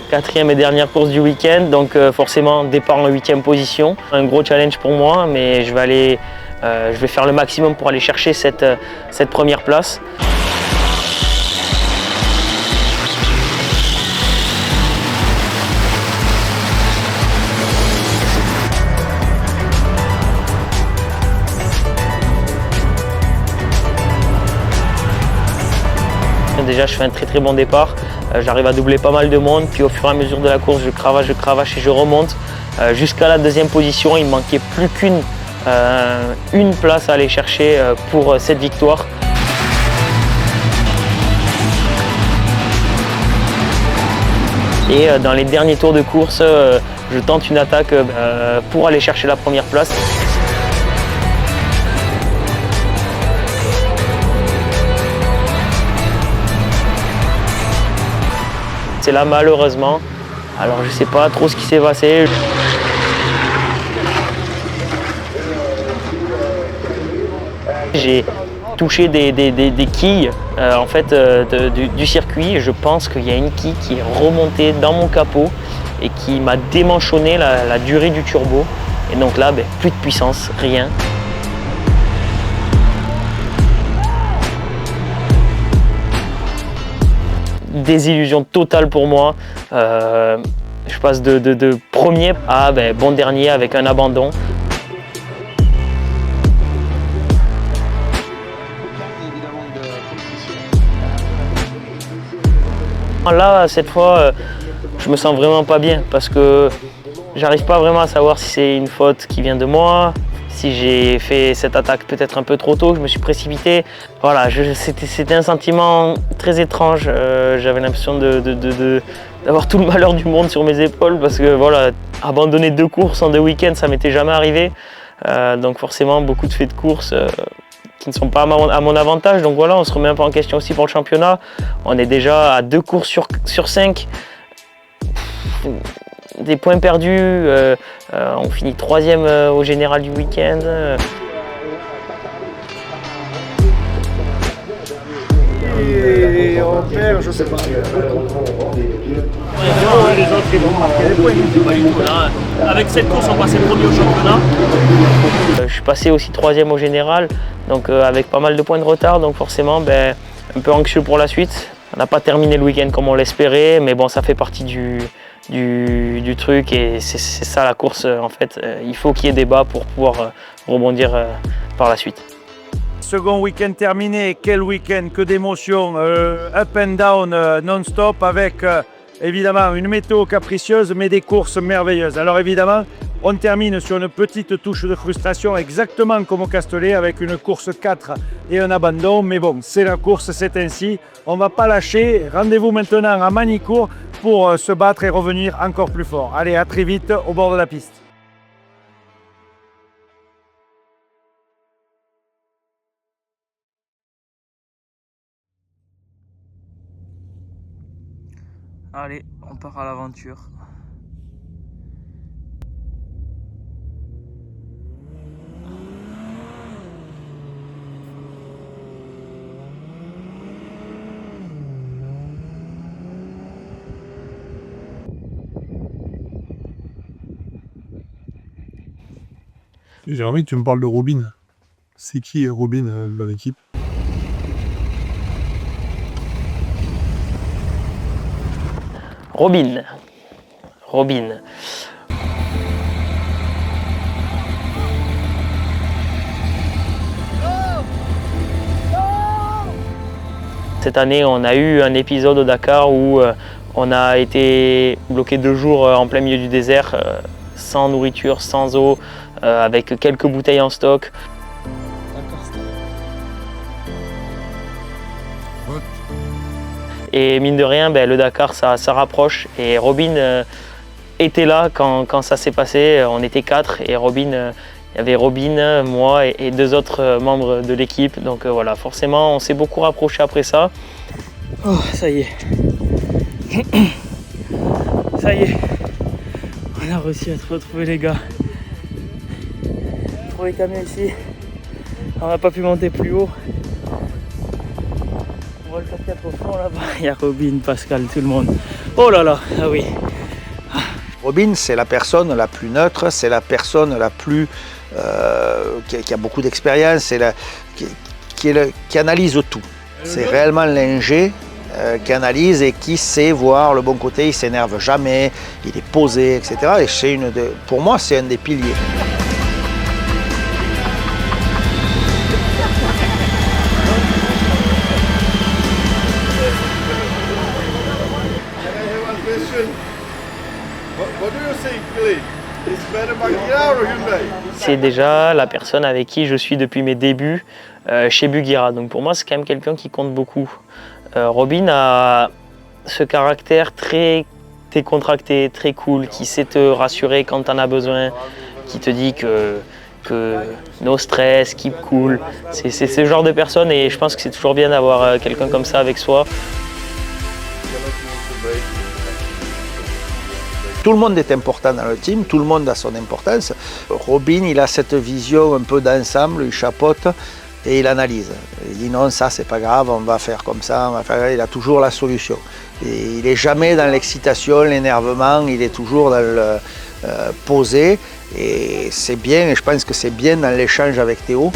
[SPEAKER 3] Quatrième et dernière course du week-end, donc forcément départ en 8e position. Un gros challenge pour moi, mais je vais faire le maximum pour aller chercher cette première place. Déjà, je fais un très bon départ. J'arrive à doubler pas mal de monde, puis au fur et à mesure de la course, je cravache et je remonte. Jusqu'à la deuxième position, il ne manquait plus qu'une place à aller chercher pour cette victoire. Et dans les derniers tours de course, je tente une attaque pour aller chercher la première place. C'est là malheureusement, alors je sais pas trop ce qui s'est passé. J'ai touché des quilles en fait, du circuit et je pense qu'il y a une quille qui est remontée dans mon capot et qui m'a démanchonné la durée du turbo. Et donc là, plus de puissance, rien. Désillusion totale pour moi. Je passe de premier à bon dernier avec un abandon. Là, cette fois, je me sens vraiment pas bien parce que j'arrive pas vraiment à savoir si c'est une faute qui vient de moi, si j'ai fait cette attaque peut-être un peu trop tôt, je me suis précipité. Voilà, c'était un sentiment très étrange. J'avais l'impression d'avoir tout le malheur du monde sur mes épaules parce que voilà, abandonner 2 courses en 2 week-ends, ça m'était jamais arrivé. Donc forcément, beaucoup de faits de course qui ne sont pas à mon avantage. Donc voilà, on se remet un peu en question aussi pour le championnat. On est déjà à 2 courses sur 5. Des points perdus, on finit 3e au général du week-end.
[SPEAKER 7] et on perd, je sais pas. Les autres ils vont marquer des points.
[SPEAKER 9] Pas du tout, là. Avec cette course, on passait premier au championnat. Je suis passé aussi 3e au général, donc avec pas mal de points de retard, donc forcément un peu anxieux pour la suite. On n'a pas terminé le week-end comme on l'espérait, mais bon, ça fait partie du truc et c'est ça la course en fait. Il faut qu'il y ait des bas pour pouvoir rebondir par la suite.
[SPEAKER 7] Second week-end terminé, quel week-end, que d'émotions, up and down non-stop avec évidemment une météo capricieuse mais des courses merveilleuses. Alors évidemment, on termine sur une petite touche de frustration exactement comme au Castellet avec une course 4 et un abandon. Mais bon, c'est la course, c'est ainsi. On ne va pas lâcher. Rendez-vous maintenant à Manicourt pour se battre et revenir encore plus fort. Allez, à très vite au bord de la piste.
[SPEAKER 9] Allez, on part à l'aventure.
[SPEAKER 2] J'ai envie que tu me parles de Robin. C'est qui Robin dans l'équipe?
[SPEAKER 3] Robin. Cette année, on a eu un épisode au Dakar où on a été bloqué 2 jours en plein milieu du désert, sans nourriture, sans eau, avec quelques bouteilles en stock. Et mine de rien, le Dakar, ça rapproche. Et Robin était là quand ça s'est passé. On était 4 et Robin, il y avait Robin, moi et 2 autres membres de l'équipe. Donc voilà, forcément, on s'est beaucoup rapproché après ça.
[SPEAKER 9] Oh, ça y est. Ça y est. On a réussi à retrouver les gars. Trouver camion ici. On n'a pas pu monter plus haut. On va le faire 4 au fond là-bas. Il y a Robin, Pascal, tout le monde. Oh là là, ah oui.
[SPEAKER 4] Robin, c'est la personne la plus neutre, c'est la personne la plus qui a beaucoup d'expérience, qui analyse tout. C'est réellement l'ingé qui analyse et qui sait voir le bon côté, il ne s'énerve jamais, il est posé, etc. Et pour moi, c'est un des piliers.
[SPEAKER 3] C'est déjà la personne avec qui je suis depuis mes débuts chez Bugira. Donc pour moi, c'est quand même quelqu'un qui compte beaucoup. Robin a ce caractère très décontracté, très cool, qui sait te rassurer quand tu en as besoin, qui te dit que no stress, keep cool. C'est ce genre de personne et je pense que c'est toujours bien d'avoir quelqu'un comme ça avec soi.
[SPEAKER 4] Tout le monde est important dans le team, tout le monde a son importance. Robin, il a cette vision un peu d'ensemble, il chapeaute et il analyse. Il dit non, ça c'est pas grave, on va faire comme ça, il a toujours la solution. Et il n'est jamais dans l'excitation, l'énervement, il est toujours dans le posé. Et c'est bien, et je pense que c'est bien dans l'échange avec Théo.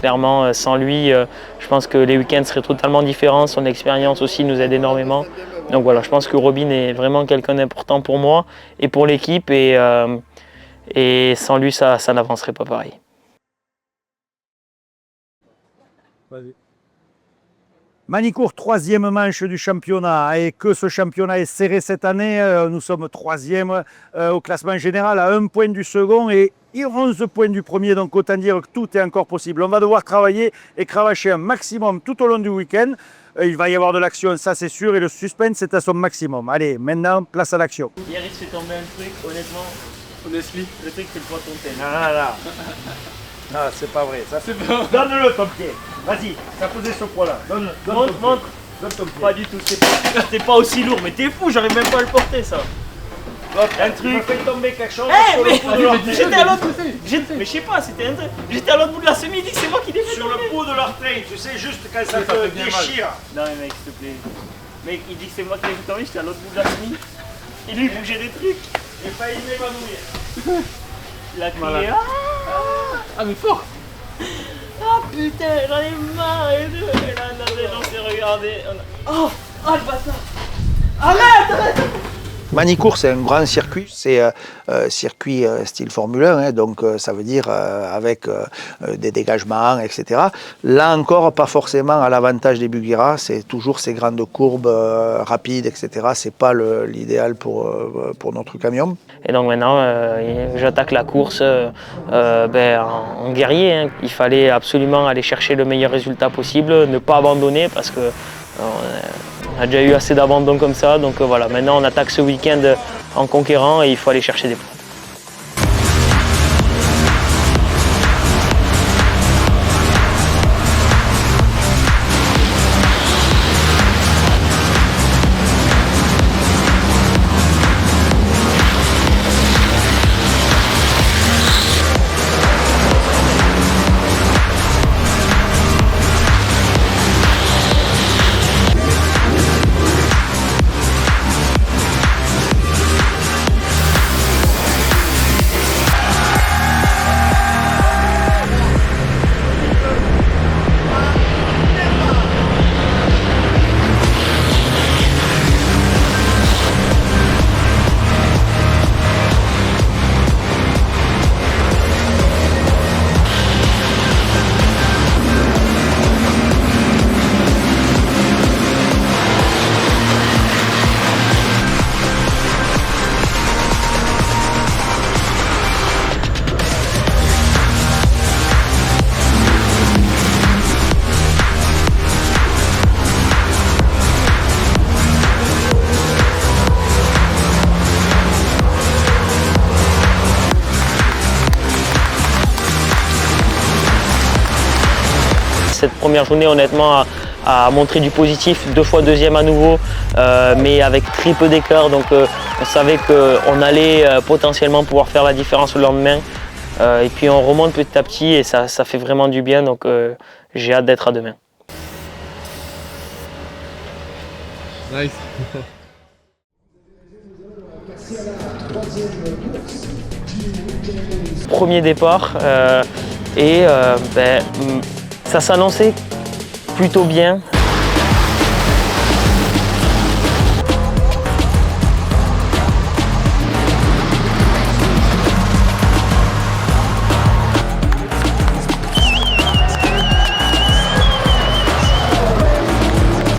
[SPEAKER 3] Clairement, sans lui, je pense que les week-ends seraient totalement différents. Son expérience aussi nous aide énormément. Donc voilà, je pense que Robin est vraiment quelqu'un d'important pour moi et pour l'équipe. Et sans lui, ça n'avancerait pas pareil.
[SPEAKER 7] Manicourt, 3e manche du championnat et que ce championnat est serré cette année. Nous sommes 3e au classement général à 1 point du second et 11 points du premier. Donc autant dire que tout est encore possible. On va devoir travailler et cravacher un maximum tout au long du week-end. Il va y avoir de l'action, ça c'est sûr, et le suspense est à son maximum. Allez, maintenant, place à l'action.
[SPEAKER 9] Hier, il se fait tomber un truc, honnêtement.
[SPEAKER 2] Honestly.
[SPEAKER 9] Le truc, c'est le poids tonté.
[SPEAKER 7] Non, c'est pas vrai. Ça, donne-le ton pied. Vas-y, ça faisait ce poids-là. Donne
[SPEAKER 9] Montre.
[SPEAKER 7] ton pied.
[SPEAKER 9] Pas du tout, c'est pas aussi lourd. Mais t'es fou, j'arrive même pas à le porter, ça.
[SPEAKER 7] Un truc fait tomber quelque chose
[SPEAKER 9] Eh,
[SPEAKER 7] sur le bout de l'orteil.
[SPEAKER 9] j'étais à l'autre bout. Mais je sais pas, c'était un truc. J'étais à l'autre bout de la semi, c'est moi qui l'ai fait
[SPEAKER 7] Sur
[SPEAKER 9] tomber.
[SPEAKER 7] le bout de l'orteil, tu sais, juste quand ça
[SPEAKER 2] fait
[SPEAKER 7] te
[SPEAKER 2] bien
[SPEAKER 7] déchire.
[SPEAKER 9] Non mais mec, s'il te plaît. Mec, il dit que c'est moi qui l'ai fait tomber, j'étais à l'autre bout de la semi. Et lui, il bougeait des trucs.
[SPEAKER 7] J'ai failli m'évanouir.
[SPEAKER 9] Il a crié.
[SPEAKER 2] Voilà. Ah mais fort.
[SPEAKER 9] Ah putain, j'en ai marre et tout. Et là, on s'est regardé. Oh, le bâtard. Arrête.
[SPEAKER 4] Manicourt, c'est un grand circuit, c'est circuit style Formule 1, hein, donc ça veut dire avec des dégagements, etc. Là encore, pas forcément à l'avantage des Buggyra, c'est toujours ces grandes courbes rapides, etc. C'est pas l'idéal pour notre camion.
[SPEAKER 3] Et donc maintenant, j'attaque la course en guerrier, hein. Il fallait absolument aller chercher le meilleur résultat possible, ne pas abandonner parce que on a déjà eu assez d'abandon comme ça. Donc voilà, maintenant on attaque ce week-end en conquérant et il faut aller chercher des points. Cette première journée, honnêtement, a montré du positif, 2 fois deuxième à nouveau, mais avec très peu d'écart. Donc on savait qu'on allait potentiellement pouvoir faire la différence le lendemain. Et puis on remonte petit à petit et ça fait vraiment du bien. Donc j'ai hâte d'être à demain.
[SPEAKER 2] Nice.
[SPEAKER 3] Premier départ et ça s'annonçait plutôt bien.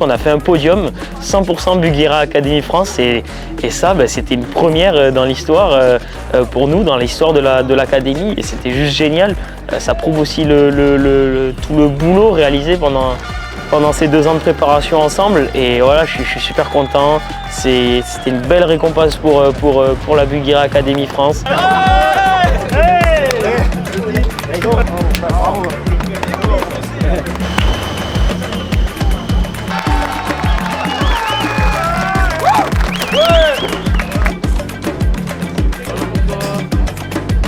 [SPEAKER 3] On a fait un podium 100% Buggyra Academy France et ça c'était une première dans l'histoire pour nous, dans l'histoire de l'académie et c'était juste génial. Ça prouve aussi tout le boulot réalisé pendant ces 2 ans de préparation ensemble et voilà, je suis super content. C'était une belle récompense pour la Buggyra Academy France.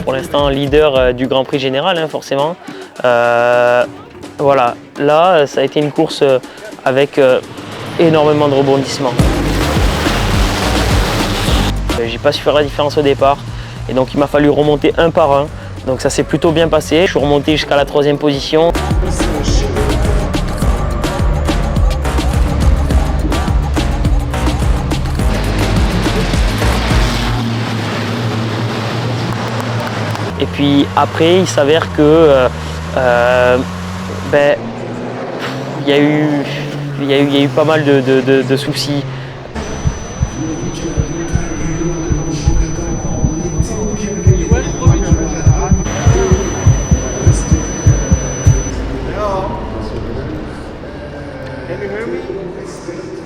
[SPEAKER 3] Pour l'instant, leader du Grand Prix général, hein, forcément. Voilà, là, ça a été une course avec énormément de rebondissements. J'ai pas su faire la différence au départ, et donc il m'a fallu remonter un par un. Donc ça s'est plutôt bien passé. Je suis remonté jusqu'à la 3e position. Et puis après, il s'avère que il y a eu pas mal de soucis.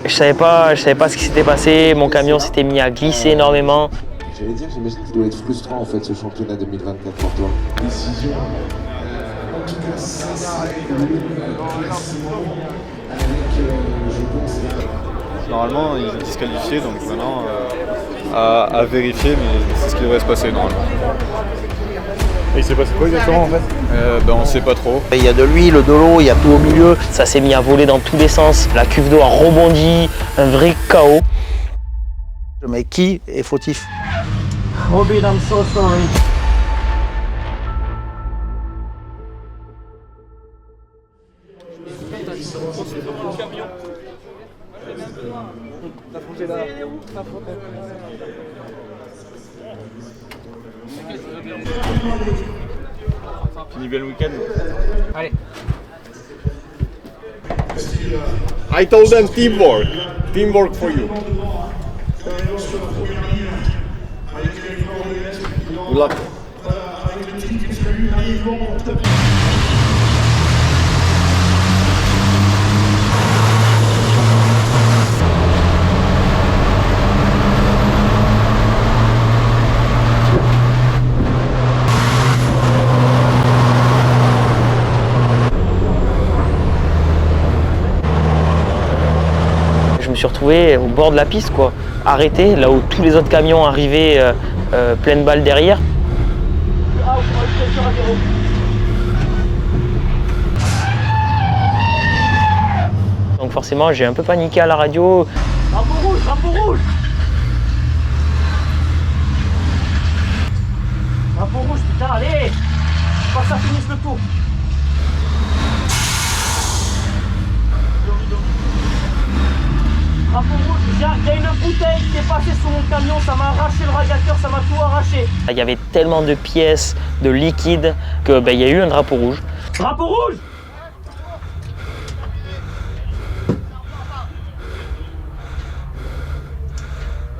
[SPEAKER 3] Je savais pas ce qui s'était passé. Mon camion s'était mis à glisser énormément.
[SPEAKER 12] J'allais dire, j'imagine que ça doit être frustrant en fait ce championnat 2024 pour toi. Décision. En tout cas, ça c'est
[SPEAKER 13] Normalement, il est disqualifié, donc maintenant à vérifier, mais c'est ce qui devrait se passer normalement.
[SPEAKER 2] Et il s'est passé quoi exactement en fait?
[SPEAKER 13] On ne sait pas trop.
[SPEAKER 4] Il y a de l'huile, de l'eau, il y a tout au milieu.
[SPEAKER 3] Ça s'est mis à voler dans tous les sens. La cuve d'eau a rebondi, un vrai chaos.
[SPEAKER 4] Mais qui est fautif?
[SPEAKER 1] Robin, I'm so sorry.
[SPEAKER 13] Fini bien le week-end.
[SPEAKER 1] Allez.
[SPEAKER 13] I told them teamwork. Teamwork for you. Good luck.
[SPEAKER 3] Je me suis retrouvé au bord de la piste, quoi, arrêté, là où tous les autres camions arrivaient pleine balle derrière. Donc forcément, j'ai un peu paniqué à la radio.
[SPEAKER 1] Drapeau rouge, drapeau rouge. Drapeau rouge, putain, allez. Faut que ça finisse le tour. Drapeau rouge, il y a une bouteille qui est passée sous mon camion, ça m'a arraché le radiateur, ça m'a tout arraché.
[SPEAKER 3] Il y avait tellement de pièces, de liquide, que il y a eu un drapeau rouge.
[SPEAKER 1] Drapeau rouge.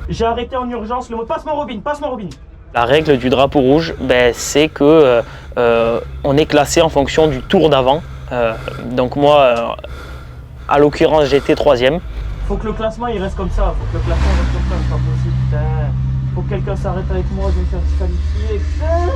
[SPEAKER 1] J'ai arrêté en urgence le mot. Passe-moi Robin, passe-moi Robin.
[SPEAKER 3] La règle du drapeau rouge, c'est que on est classé en fonction du tour d'avant. Donc moi, à l'occurrence, j'étais 3e.
[SPEAKER 1] Faut que le classement il reste comme ça, faut que le classement reste comme ça, c'est pas possible, putain. Faut que quelqu'un s'arrête avec moi, je vais me faire disqualifier, putain.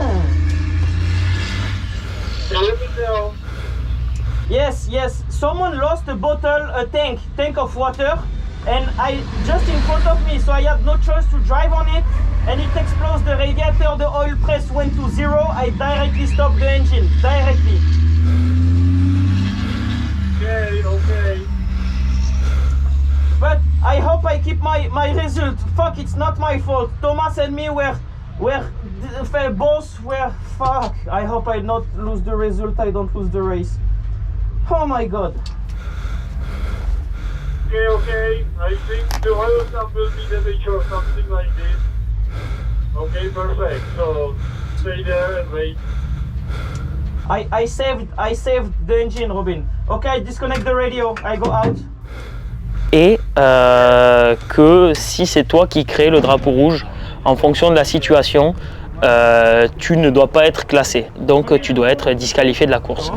[SPEAKER 1] Yes, yes, someone lost a bottle, a tank of water, and I just in front of me, so I had no choice to drive on it, and it explodes the radiator, the oil press went to 0, I directly stopped the engine, directly. Okay. But I hope I keep my result. Fuck, it's not my fault. Thomas and me were both were fuck. I hope I not lose the result. I don't lose the race. Oh my god.
[SPEAKER 14] Okay. I think the oil stuff will be the picture or something like this. Okay, perfect. So stay there and wait.
[SPEAKER 1] I saved the engine, Robin. Okay, I disconnect the radio. I go out.
[SPEAKER 3] Et que si c'est toi qui crée le drapeau rouge, en fonction de la situation, tu ne dois pas être classé. Donc tu dois être disqualifié de la course.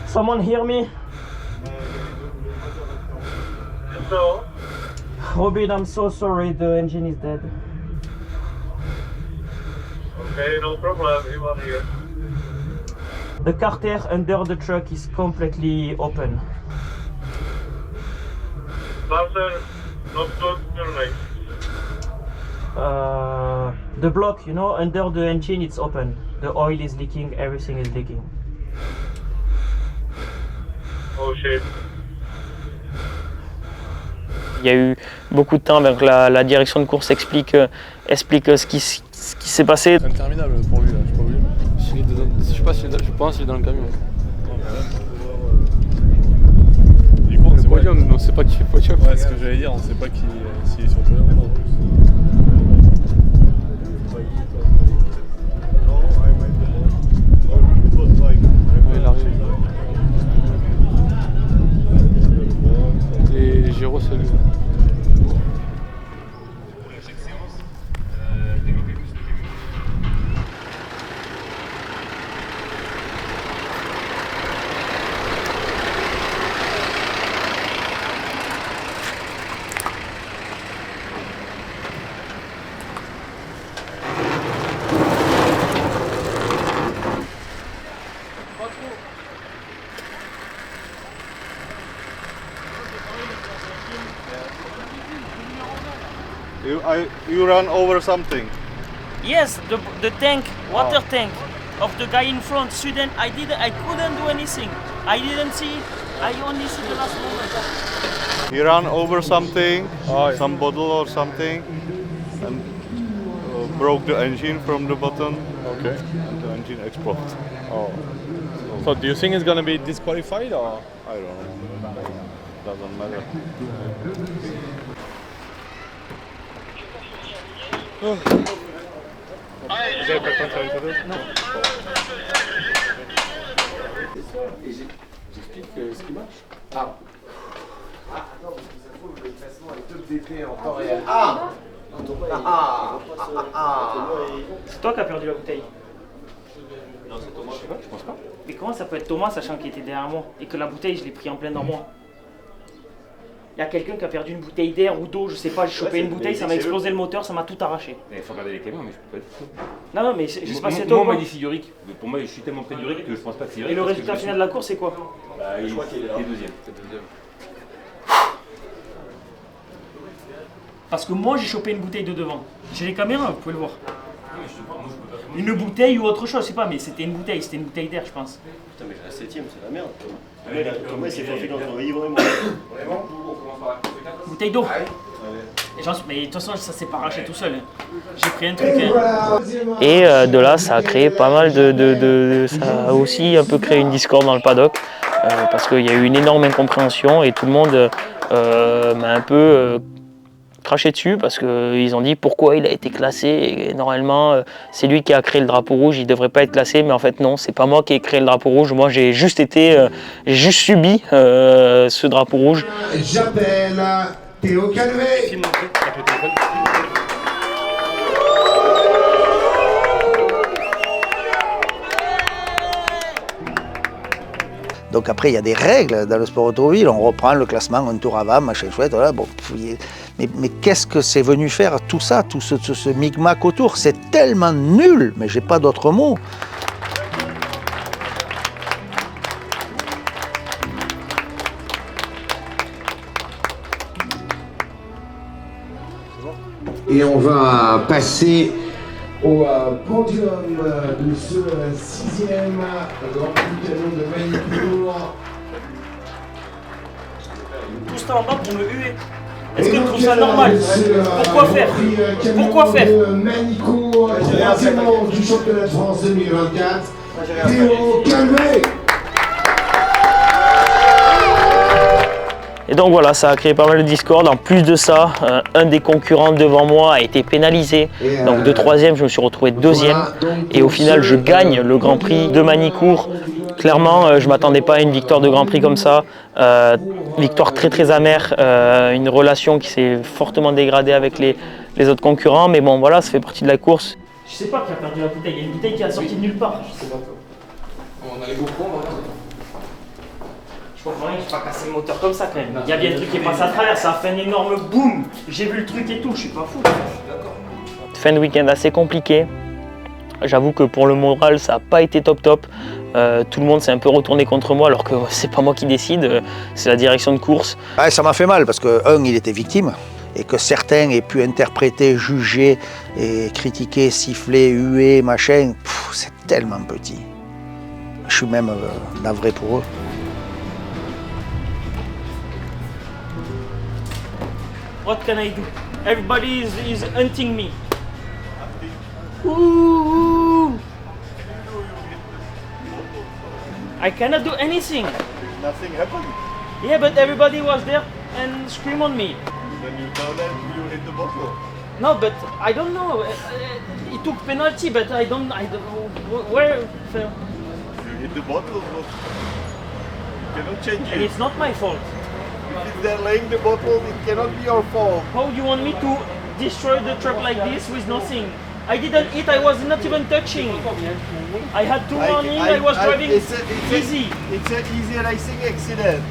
[SPEAKER 1] Someone hear me?
[SPEAKER 14] No.
[SPEAKER 1] Robin, I'm so sorry, the engine is dead.
[SPEAKER 14] Okay, no problem, everyone here.
[SPEAKER 1] The carter under the truck is completely open.
[SPEAKER 14] Sir, not good, your name.
[SPEAKER 1] The block, you know, under the engine it's open. The oil is leaking, everything is leaking.
[SPEAKER 14] Oh shit.
[SPEAKER 3] Il y a eu beaucoup de temps avant que la direction de course explique ce qui s'est passé.
[SPEAKER 2] C'est interminable pour lui là, je sais pas où il est.
[SPEAKER 15] Je sais pas, je pense qu'il est dans le camion.
[SPEAKER 2] Le
[SPEAKER 15] podium, mais on sait pas qui fait le podium.
[SPEAKER 2] Ouais, c'est ce que j'allais dire, on sait pas s'il est sur le podium ou pas.
[SPEAKER 15] Il arrive. Et Giro, c'est lui.
[SPEAKER 13] You ran over something.
[SPEAKER 9] Yes, the tank, water tank of the guy in front. Sweden, I couldn't do anything. I didn't see. I only see the last moment.
[SPEAKER 13] He ran over something, some bottle or something, and broke the engine from the bottom.
[SPEAKER 2] Okay.
[SPEAKER 13] And the engine exploded.
[SPEAKER 2] Oh. So do you think it's gonna be disqualified or?
[SPEAKER 13] I don't know. Doesn't matter.
[SPEAKER 2] Vous avez pas le temps de faire une photo?
[SPEAKER 9] Non.
[SPEAKER 12] J'explique ce qui marche. Ah. Attends, parce que ça se trouve, le classement est top DP en temps réel.
[SPEAKER 9] C'est toi qui as perdu la bouteille.
[SPEAKER 16] Non, c'est Thomas. Je sais pas, je pense pas.
[SPEAKER 9] Mais comment ça peut être Thomas sachant qu'il était derrière moi et que la bouteille je l'ai pris en plein dans moi? Il y a quelqu'un qui a perdu une bouteille d'air ou d'eau, je sais pas, j'ai chopé une bouteille, ça m'a explosé le moteur, ça m'a tout arraché.
[SPEAKER 16] Il faut regarder les camions, mais je peux pas dire.
[SPEAKER 9] Non, mais je sais pas si c'est
[SPEAKER 16] toi.
[SPEAKER 9] toi.
[SPEAKER 16] Moi, on m'a dit c'est Yorick. Pour moi, je suis tellement près du Yorick que je pense pas que c'est Yorick.
[SPEAKER 9] Et le résultat final de la course, c'est quoi?
[SPEAKER 16] Je crois qu'il est deuxième.
[SPEAKER 9] Parce que moi, j'ai chopé une bouteille de devant. J'ai les caméras, vous pouvez le voir. Une bouteille ou autre chose, je sais pas, mais c'était une bouteille d'air, je pense.
[SPEAKER 17] Putain, mais la 7ème, c'est la merde. Comment il s'est fait entre ivre et moi? Vraiment?
[SPEAKER 9] Bouteille d'eau. Mais de toute façon, ça s'est pas arraché tout seul. J'ai pris un truc.
[SPEAKER 3] Et de là, ça a créé pas mal ça a aussi un peu créé une discorde dans le paddock. Parce qu'il y a eu une énorme incompréhension et tout le monde m'a un peu craché dessus parce qu'ils ont dit pourquoi il a été classé et normalement c'est lui qui a créé le drapeau rouge, il devrait pas être classé, mais en fait non, c'est pas moi qui ai créé le drapeau rouge, moi j'ai juste subi ce drapeau rouge.
[SPEAKER 11] J'appelle Théo Calvé.
[SPEAKER 4] Donc après, il y a des règles dans le sport automobile. On reprend le classement un tour avant, machin chouette. Voilà, bon. Mais qu'est-ce que c'est venu faire tout ça, tout ce micmac autour? C'est tellement nul, mais j'ai pas d'autre mot.
[SPEAKER 11] Et on va passer au podium de ce 6e Grand Prix Camion de Manicourt.
[SPEAKER 9] Tout ça en bas pour me huer. Est-ce que tu trouves ça normal? Pourquoi faire? Pourquoi faire?
[SPEAKER 11] Manicourt, troisième du championnat de France 2024, Théo Calvé.
[SPEAKER 3] Et donc voilà, ça a créé pas mal de discorde. En plus de ça, un des concurrents devant moi a été pénalisé. Donc de 3e, je me suis retrouvé 2e. Et au final, je gagne le Grand Prix de Manicourt. Clairement, je ne m'attendais pas à une victoire de Grand Prix comme ça. Victoire très très amère, une relation qui s'est fortement dégradée avec les autres concurrents. Mais bon, voilà, ça fait partie de la course.
[SPEAKER 9] Je sais pas qui a perdu la bouteille. Il y a une bouteille qui a sorti de nulle part. Je sais pas.
[SPEAKER 15] On a les GoPro, on va regarder.
[SPEAKER 9] Je comprends rien, je vais pas casser le moteur comme ça quand même. Il y a bien un truc qui est passé à travers, ça a fait un énorme boom. J'ai vu le truc et tout, je suis pas fou.
[SPEAKER 3] Fin de week-end assez compliqué. J'avoue que pour le moral, ça n'a pas été top. Tout le monde s'est un peu retourné contre moi alors que c'est pas moi qui décide, c'est la direction de course.
[SPEAKER 4] Ah, ça m'a fait mal parce que, il était victime. Et que certains aient pu interpréter, juger, et critiquer, siffler, huer, machin, c'est tellement petit. Je suis même navré pour eux.
[SPEAKER 9] What can I do? Everybody is hunting me. Ooh. I cannot do anything.
[SPEAKER 13] Nothing happened.
[SPEAKER 9] Yeah, but everybody was there and screamed on me.
[SPEAKER 13] Then you tell them you hit the bottle.
[SPEAKER 9] No, but I don't know. He took penalty, but I don't. Where?
[SPEAKER 13] You hit the bottle, but you cannot change
[SPEAKER 9] And
[SPEAKER 13] it.
[SPEAKER 9] it's not my fault.
[SPEAKER 13] If they're laying the bottle, it cannot be your fault.
[SPEAKER 9] How do you want me to destroy the truck like this with nothing? I didn't hit, I was not even touching. I had 2 warnings, I was driving easy.
[SPEAKER 13] It's an easy racing accident.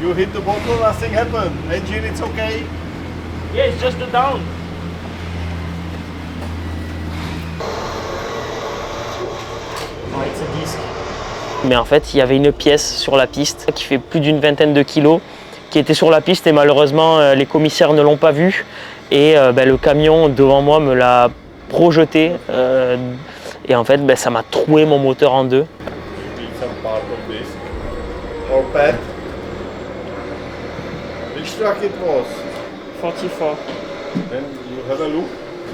[SPEAKER 13] You hit the bottle, nothing happened. Engine, it's okay.
[SPEAKER 9] Yeah, it's just the down. Oh, it's a disc.
[SPEAKER 3] Mais en fait, il y avait une pièce sur la piste qui fait plus d'une vingtaine de kilos qui était sur la piste et malheureusement les commissaires ne l'ont pas vue et le camion devant moi me l'a projeté et en fait ça m'a troué mon moteur en deux.
[SPEAKER 2] Which truck it was?
[SPEAKER 9] 44.
[SPEAKER 2] Then you have a look.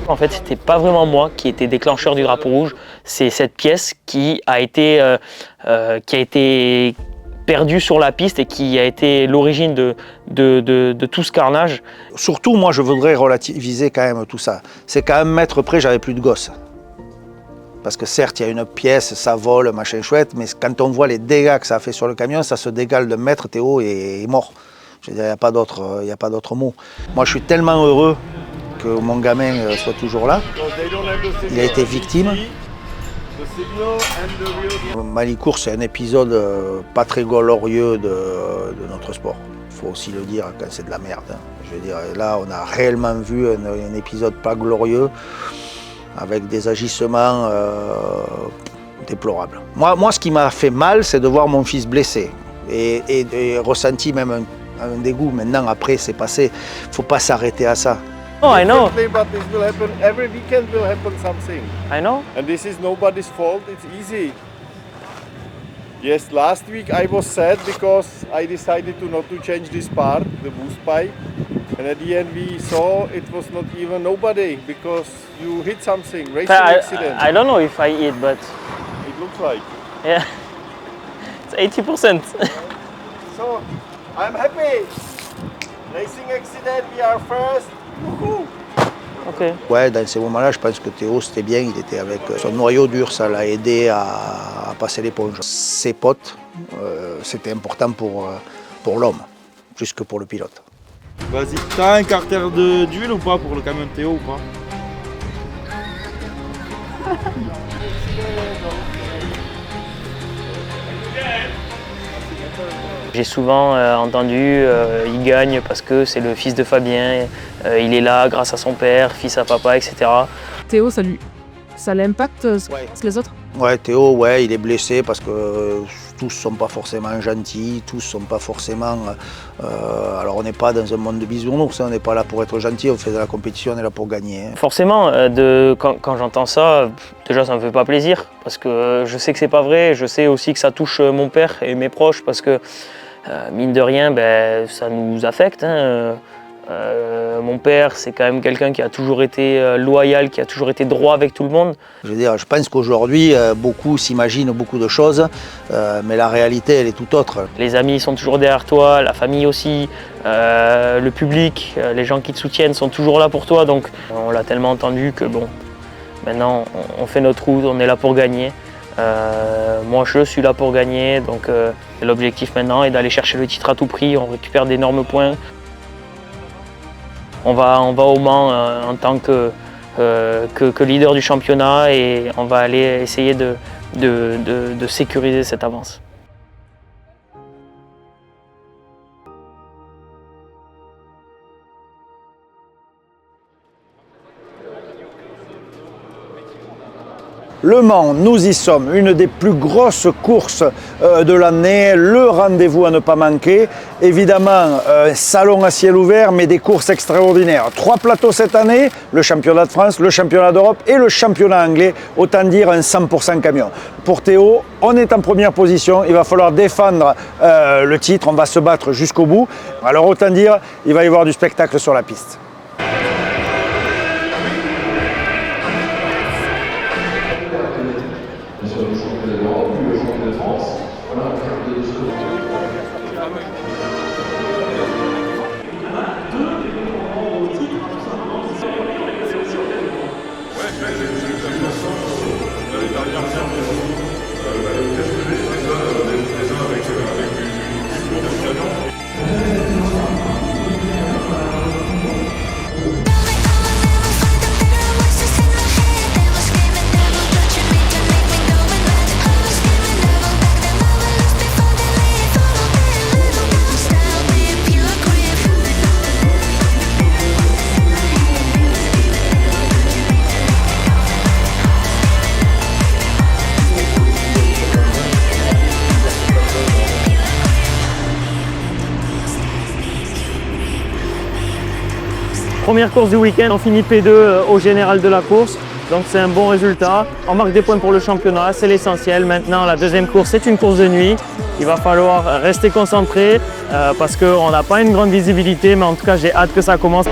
[SPEAKER 3] En fait, c'était pas vraiment moi qui était déclencheur du drapeau rouge, c'est cette pièce qui a été perdue sur la piste et qui a été l'origine de tout ce carnage.
[SPEAKER 4] Surtout, moi, je voudrais relativiser quand même tout ça. C'est qu'à 1 mètre près, j'avais plus de gosse. Parce que certes, il y a une pièce, ça vole, machin chouette, mais quand on voit les dégâts que ça a fait sur le camion, ça se dégale de mètre, Théo est mort. Je veux dire, il n'y a pas d'autre mot. Moi, je suis tellement heureux que mon gamin soit toujours là. Il a été victime. Malicourt, c'est un épisode pas très glorieux de notre sport. Il faut aussi le dire quand c'est de la merde. Je veux dire, là, on a réellement vu un épisode pas glorieux avec des agissements déplorables. Moi, ce qui m'a fait mal, c'est de voir mon fils blessé et ressenti même un dégoût. Maintenant, après, c'est passé. Il ne faut pas s'arrêter à ça.
[SPEAKER 3] Oh, I know.
[SPEAKER 2] But this will happen every weekend. Will happen something.
[SPEAKER 3] I know.
[SPEAKER 2] And this is nobody's fault. It's easy. Yes, last week I was sad because I decided not to change this part, the boost pipe, and at the end we saw it was not even nobody because you hit something, racing accident.
[SPEAKER 3] I don't know if I hit, but
[SPEAKER 2] it looks like.
[SPEAKER 3] Yeah, it's 80%.
[SPEAKER 2] So I'm happy. Racing accident, we are first. Woohoo!
[SPEAKER 3] Okay.
[SPEAKER 4] Ouais, dans ces moments-là, je pense que Théo, c'était bien, il était avec son noyau dur, ça l'a aidé à passer l'éponge. Ses potes, c'était important pour l'homme, plus que pour le pilote.
[SPEAKER 18] Vas-y, t'as un carter d'huile ou pas pour le camion de Théo ou pas?
[SPEAKER 3] J'ai souvent entendu il gagne parce que c'est le fils de Fabien, il est là grâce à son père, fils à papa, etc.
[SPEAKER 19] Théo, ça l'impacte les autres?
[SPEAKER 4] Ouais, Théo, ouais, il est blessé parce que tous ne sont pas forcément gentils, tous ne sont pas forcément... alors on n'est pas dans un monde de bisounours, on n'est pas là pour être gentil, on fait de la compétition, on est là pour gagner.
[SPEAKER 3] Forcément, quand j'entends ça, déjà ça me fait pas plaisir parce que je sais que c'est pas vrai, je sais aussi que ça touche mon père et mes proches parce que mine de rien, ça nous affecte. Hein. Mon père, c'est quand même quelqu'un qui a toujours été loyal, qui a toujours été droit avec tout le monde.
[SPEAKER 4] Je veux dire, je pense qu'aujourd'hui, beaucoup s'imaginent beaucoup de choses, mais la réalité, elle est tout autre.
[SPEAKER 3] Les amis sont toujours derrière toi, la famille aussi, le public, les gens qui te soutiennent sont toujours là pour toi. Donc, on l'a tellement entendu que bon, maintenant, on fait notre route, on est là pour gagner. Moi, je suis là pour gagner, donc l'objectif maintenant est d'aller chercher le titre à tout prix. On récupère d'énormes points. On va au Mans en tant que leader du championnat et on va aller essayer de sécuriser cette avance.
[SPEAKER 7] Le Mans, nous y sommes, une des plus grosses courses de l'année, le rendez-vous à ne pas manquer. Évidemment, salon à ciel ouvert, mais des courses extraordinaires. 3 plateaux cette année, le championnat de France, le championnat d'Europe et le championnat anglais, autant dire un 100% camion. Pour Théo, on est en première position, il va falloir défendre le titre, on va se battre jusqu'au bout. Alors autant dire, il va y avoir du spectacle sur la piste.
[SPEAKER 9] Première course du week-end, on finit P2 au général de la course. Donc c'est un bon résultat. On marque des points pour le championnat, c'est l'essentiel. Maintenant, la deuxième course, c'est une course de nuit. Il va falloir rester concentré parce qu'on n'a pas une grande visibilité, mais en tout cas, j'ai hâte que ça commence.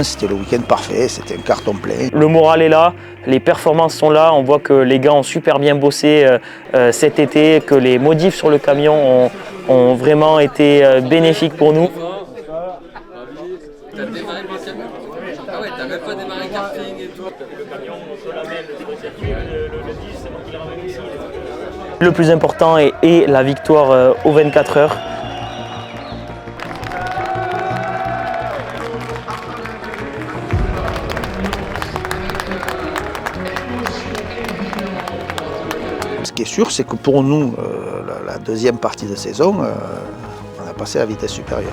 [SPEAKER 4] C'était le week-end parfait, c'était un carton plein.
[SPEAKER 3] Le moral est là, les performances sont là, on voit que les gars ont super bien bossé cet été, que les modifs sur le camion ont vraiment été bénéfiques pour nous.
[SPEAKER 15] T'as démarré le camion? Ah ouais, t'as même pas démarré le karting et tout.
[SPEAKER 3] Le plus important est la victoire aux 24 heures.
[SPEAKER 4] Ce qui est sûr, c'est que pour nous, la deuxième partie de saison, on a passé à la vitesse supérieure.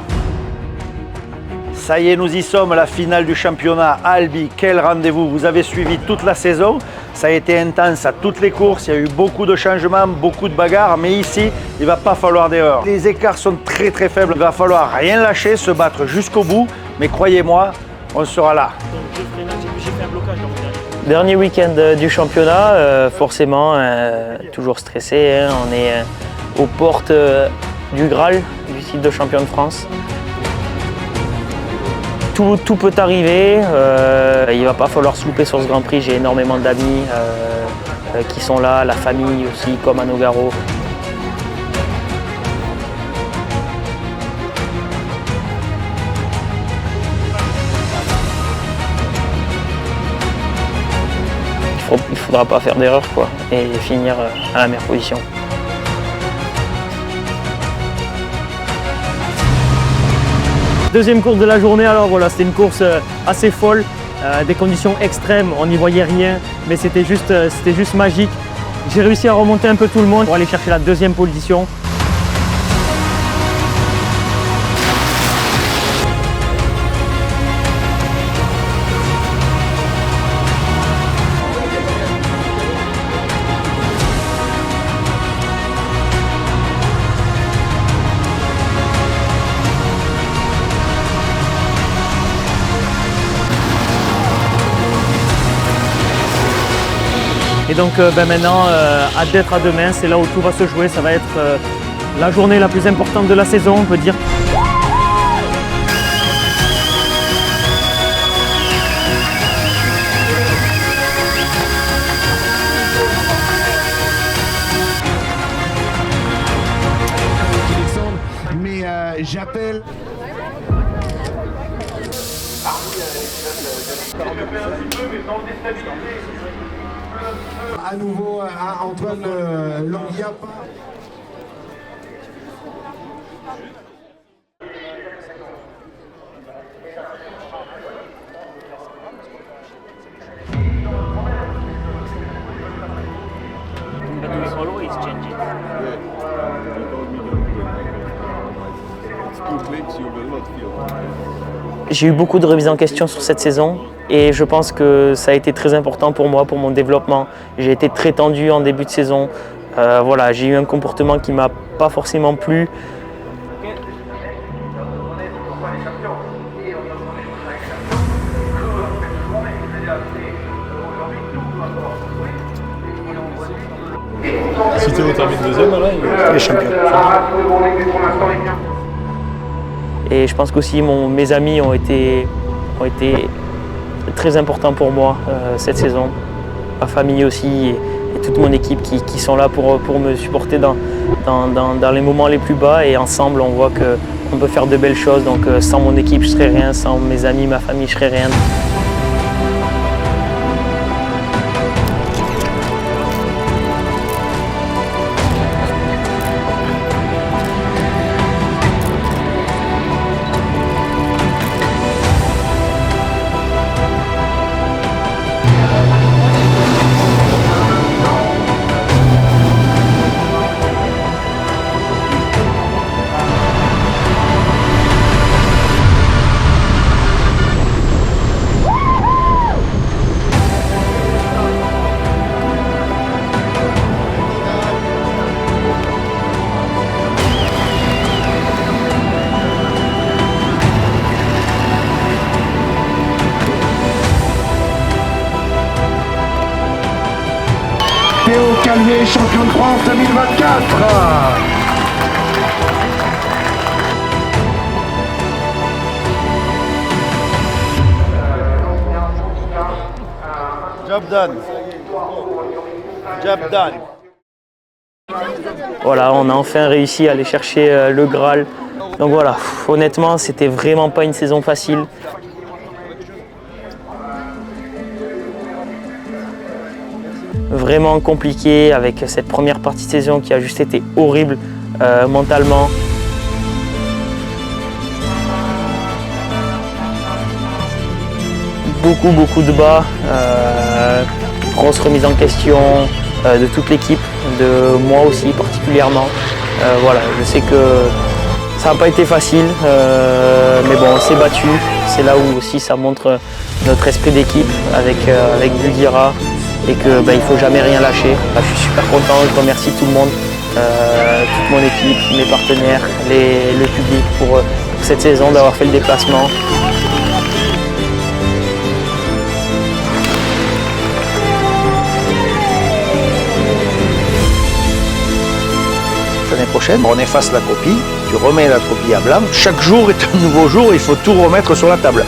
[SPEAKER 7] Ça y est, nous y sommes, la finale du championnat à Albi. Quel rendez-vous! Vous avez suivi toute la saison. Ça a été intense à toutes les courses. Il y a eu beaucoup de changements, beaucoup de bagarres. Mais ici, il ne va pas falloir d'erreur. Les écarts sont très très faibles. Il va falloir rien lâcher, se battre jusqu'au bout. Mais croyez-moi, on sera là.
[SPEAKER 3] Dernier week-end du championnat, forcément, toujours stressé. Hein. On est aux portes du Graal, du titre de champion de France. Tout peut arriver, il ne va pas falloir se louper sur ce Grand Prix. J'ai énormément d'amis qui sont là, la famille aussi, comme à Nogaro. Il ne faudra pas faire d'erreur quoi, et finir à la meilleure position.
[SPEAKER 9] Deuxième course de la journée, alors voilà, c'était une course assez folle, des conditions extrêmes, on n'y voyait rien, mais c'était juste magique. J'ai réussi à remonter un peu tout le monde pour aller chercher la deuxième position. Et donc maintenant, hâte d'être à demain, c'est là où tout va se jouer, ça va être la journée la plus importante de la saison, on peut dire.
[SPEAKER 11] Mais j'appelle... À nouveau à Antoine Languia.
[SPEAKER 3] J'ai eu beaucoup de remises en question sur cette saison et je pense que ça a été très important pour moi, pour mon développement. J'ai été très tendu en début de saison. Voilà, j'ai eu un comportement qui ne m'a pas forcément plu.
[SPEAKER 13] Si Théo termine deuxième, là, il est champion.
[SPEAKER 3] Et je pense qu'aussi mes amis ont été très importants pour moi cette saison. Ma famille aussi toute mon équipe qui sont là pour me supporter dans les moments les plus bas, et ensemble on voit qu'on peut faire de belles choses. Donc sans mon équipe je serais rien, sans mes amis, ma famille je serais rien.
[SPEAKER 11] Théo Calvier, champion de France 2024.
[SPEAKER 18] Job done. Job done.
[SPEAKER 3] Voilà, on a enfin réussi à aller chercher le Graal. Donc voilà, honnêtement, c'était vraiment pas une saison facile. Vraiment compliqué avec cette première partie de saison qui a juste été horrible mentalement. Beaucoup de bas, grosse remise en question de toute l'équipe, de moi aussi particulièrement. Voilà, je sais que ça n'a pas été facile, mais bon, on s'est battu. C'est là où aussi ça montre notre esprit d'équipe avec Bulguera, et qu'il ne faut jamais rien lâcher. Je suis super content, je remercie tout le monde, toute mon équipe, mes partenaires, le public pour cette saison, d'avoir fait le déplacement.
[SPEAKER 4] L'année prochaine, on efface la copie, tu remets la copie à blanc. Chaque jour est un nouveau jour, il faut tout remettre sur la table.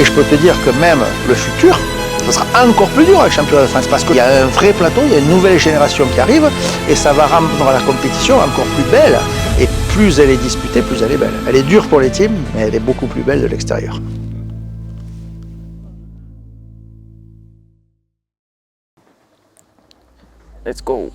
[SPEAKER 4] Et je peux te dire que même le futur, ça sera encore plus dur avec le championnat de France, parce qu'il y a un vrai plateau, il y a une nouvelle génération qui arrive, et ça va rendre la compétition encore plus belle. Et plus elle est disputée, plus elle est belle. Elle est dure pour les teams, mais elle est beaucoup plus belle de l'extérieur.
[SPEAKER 3] Let's go.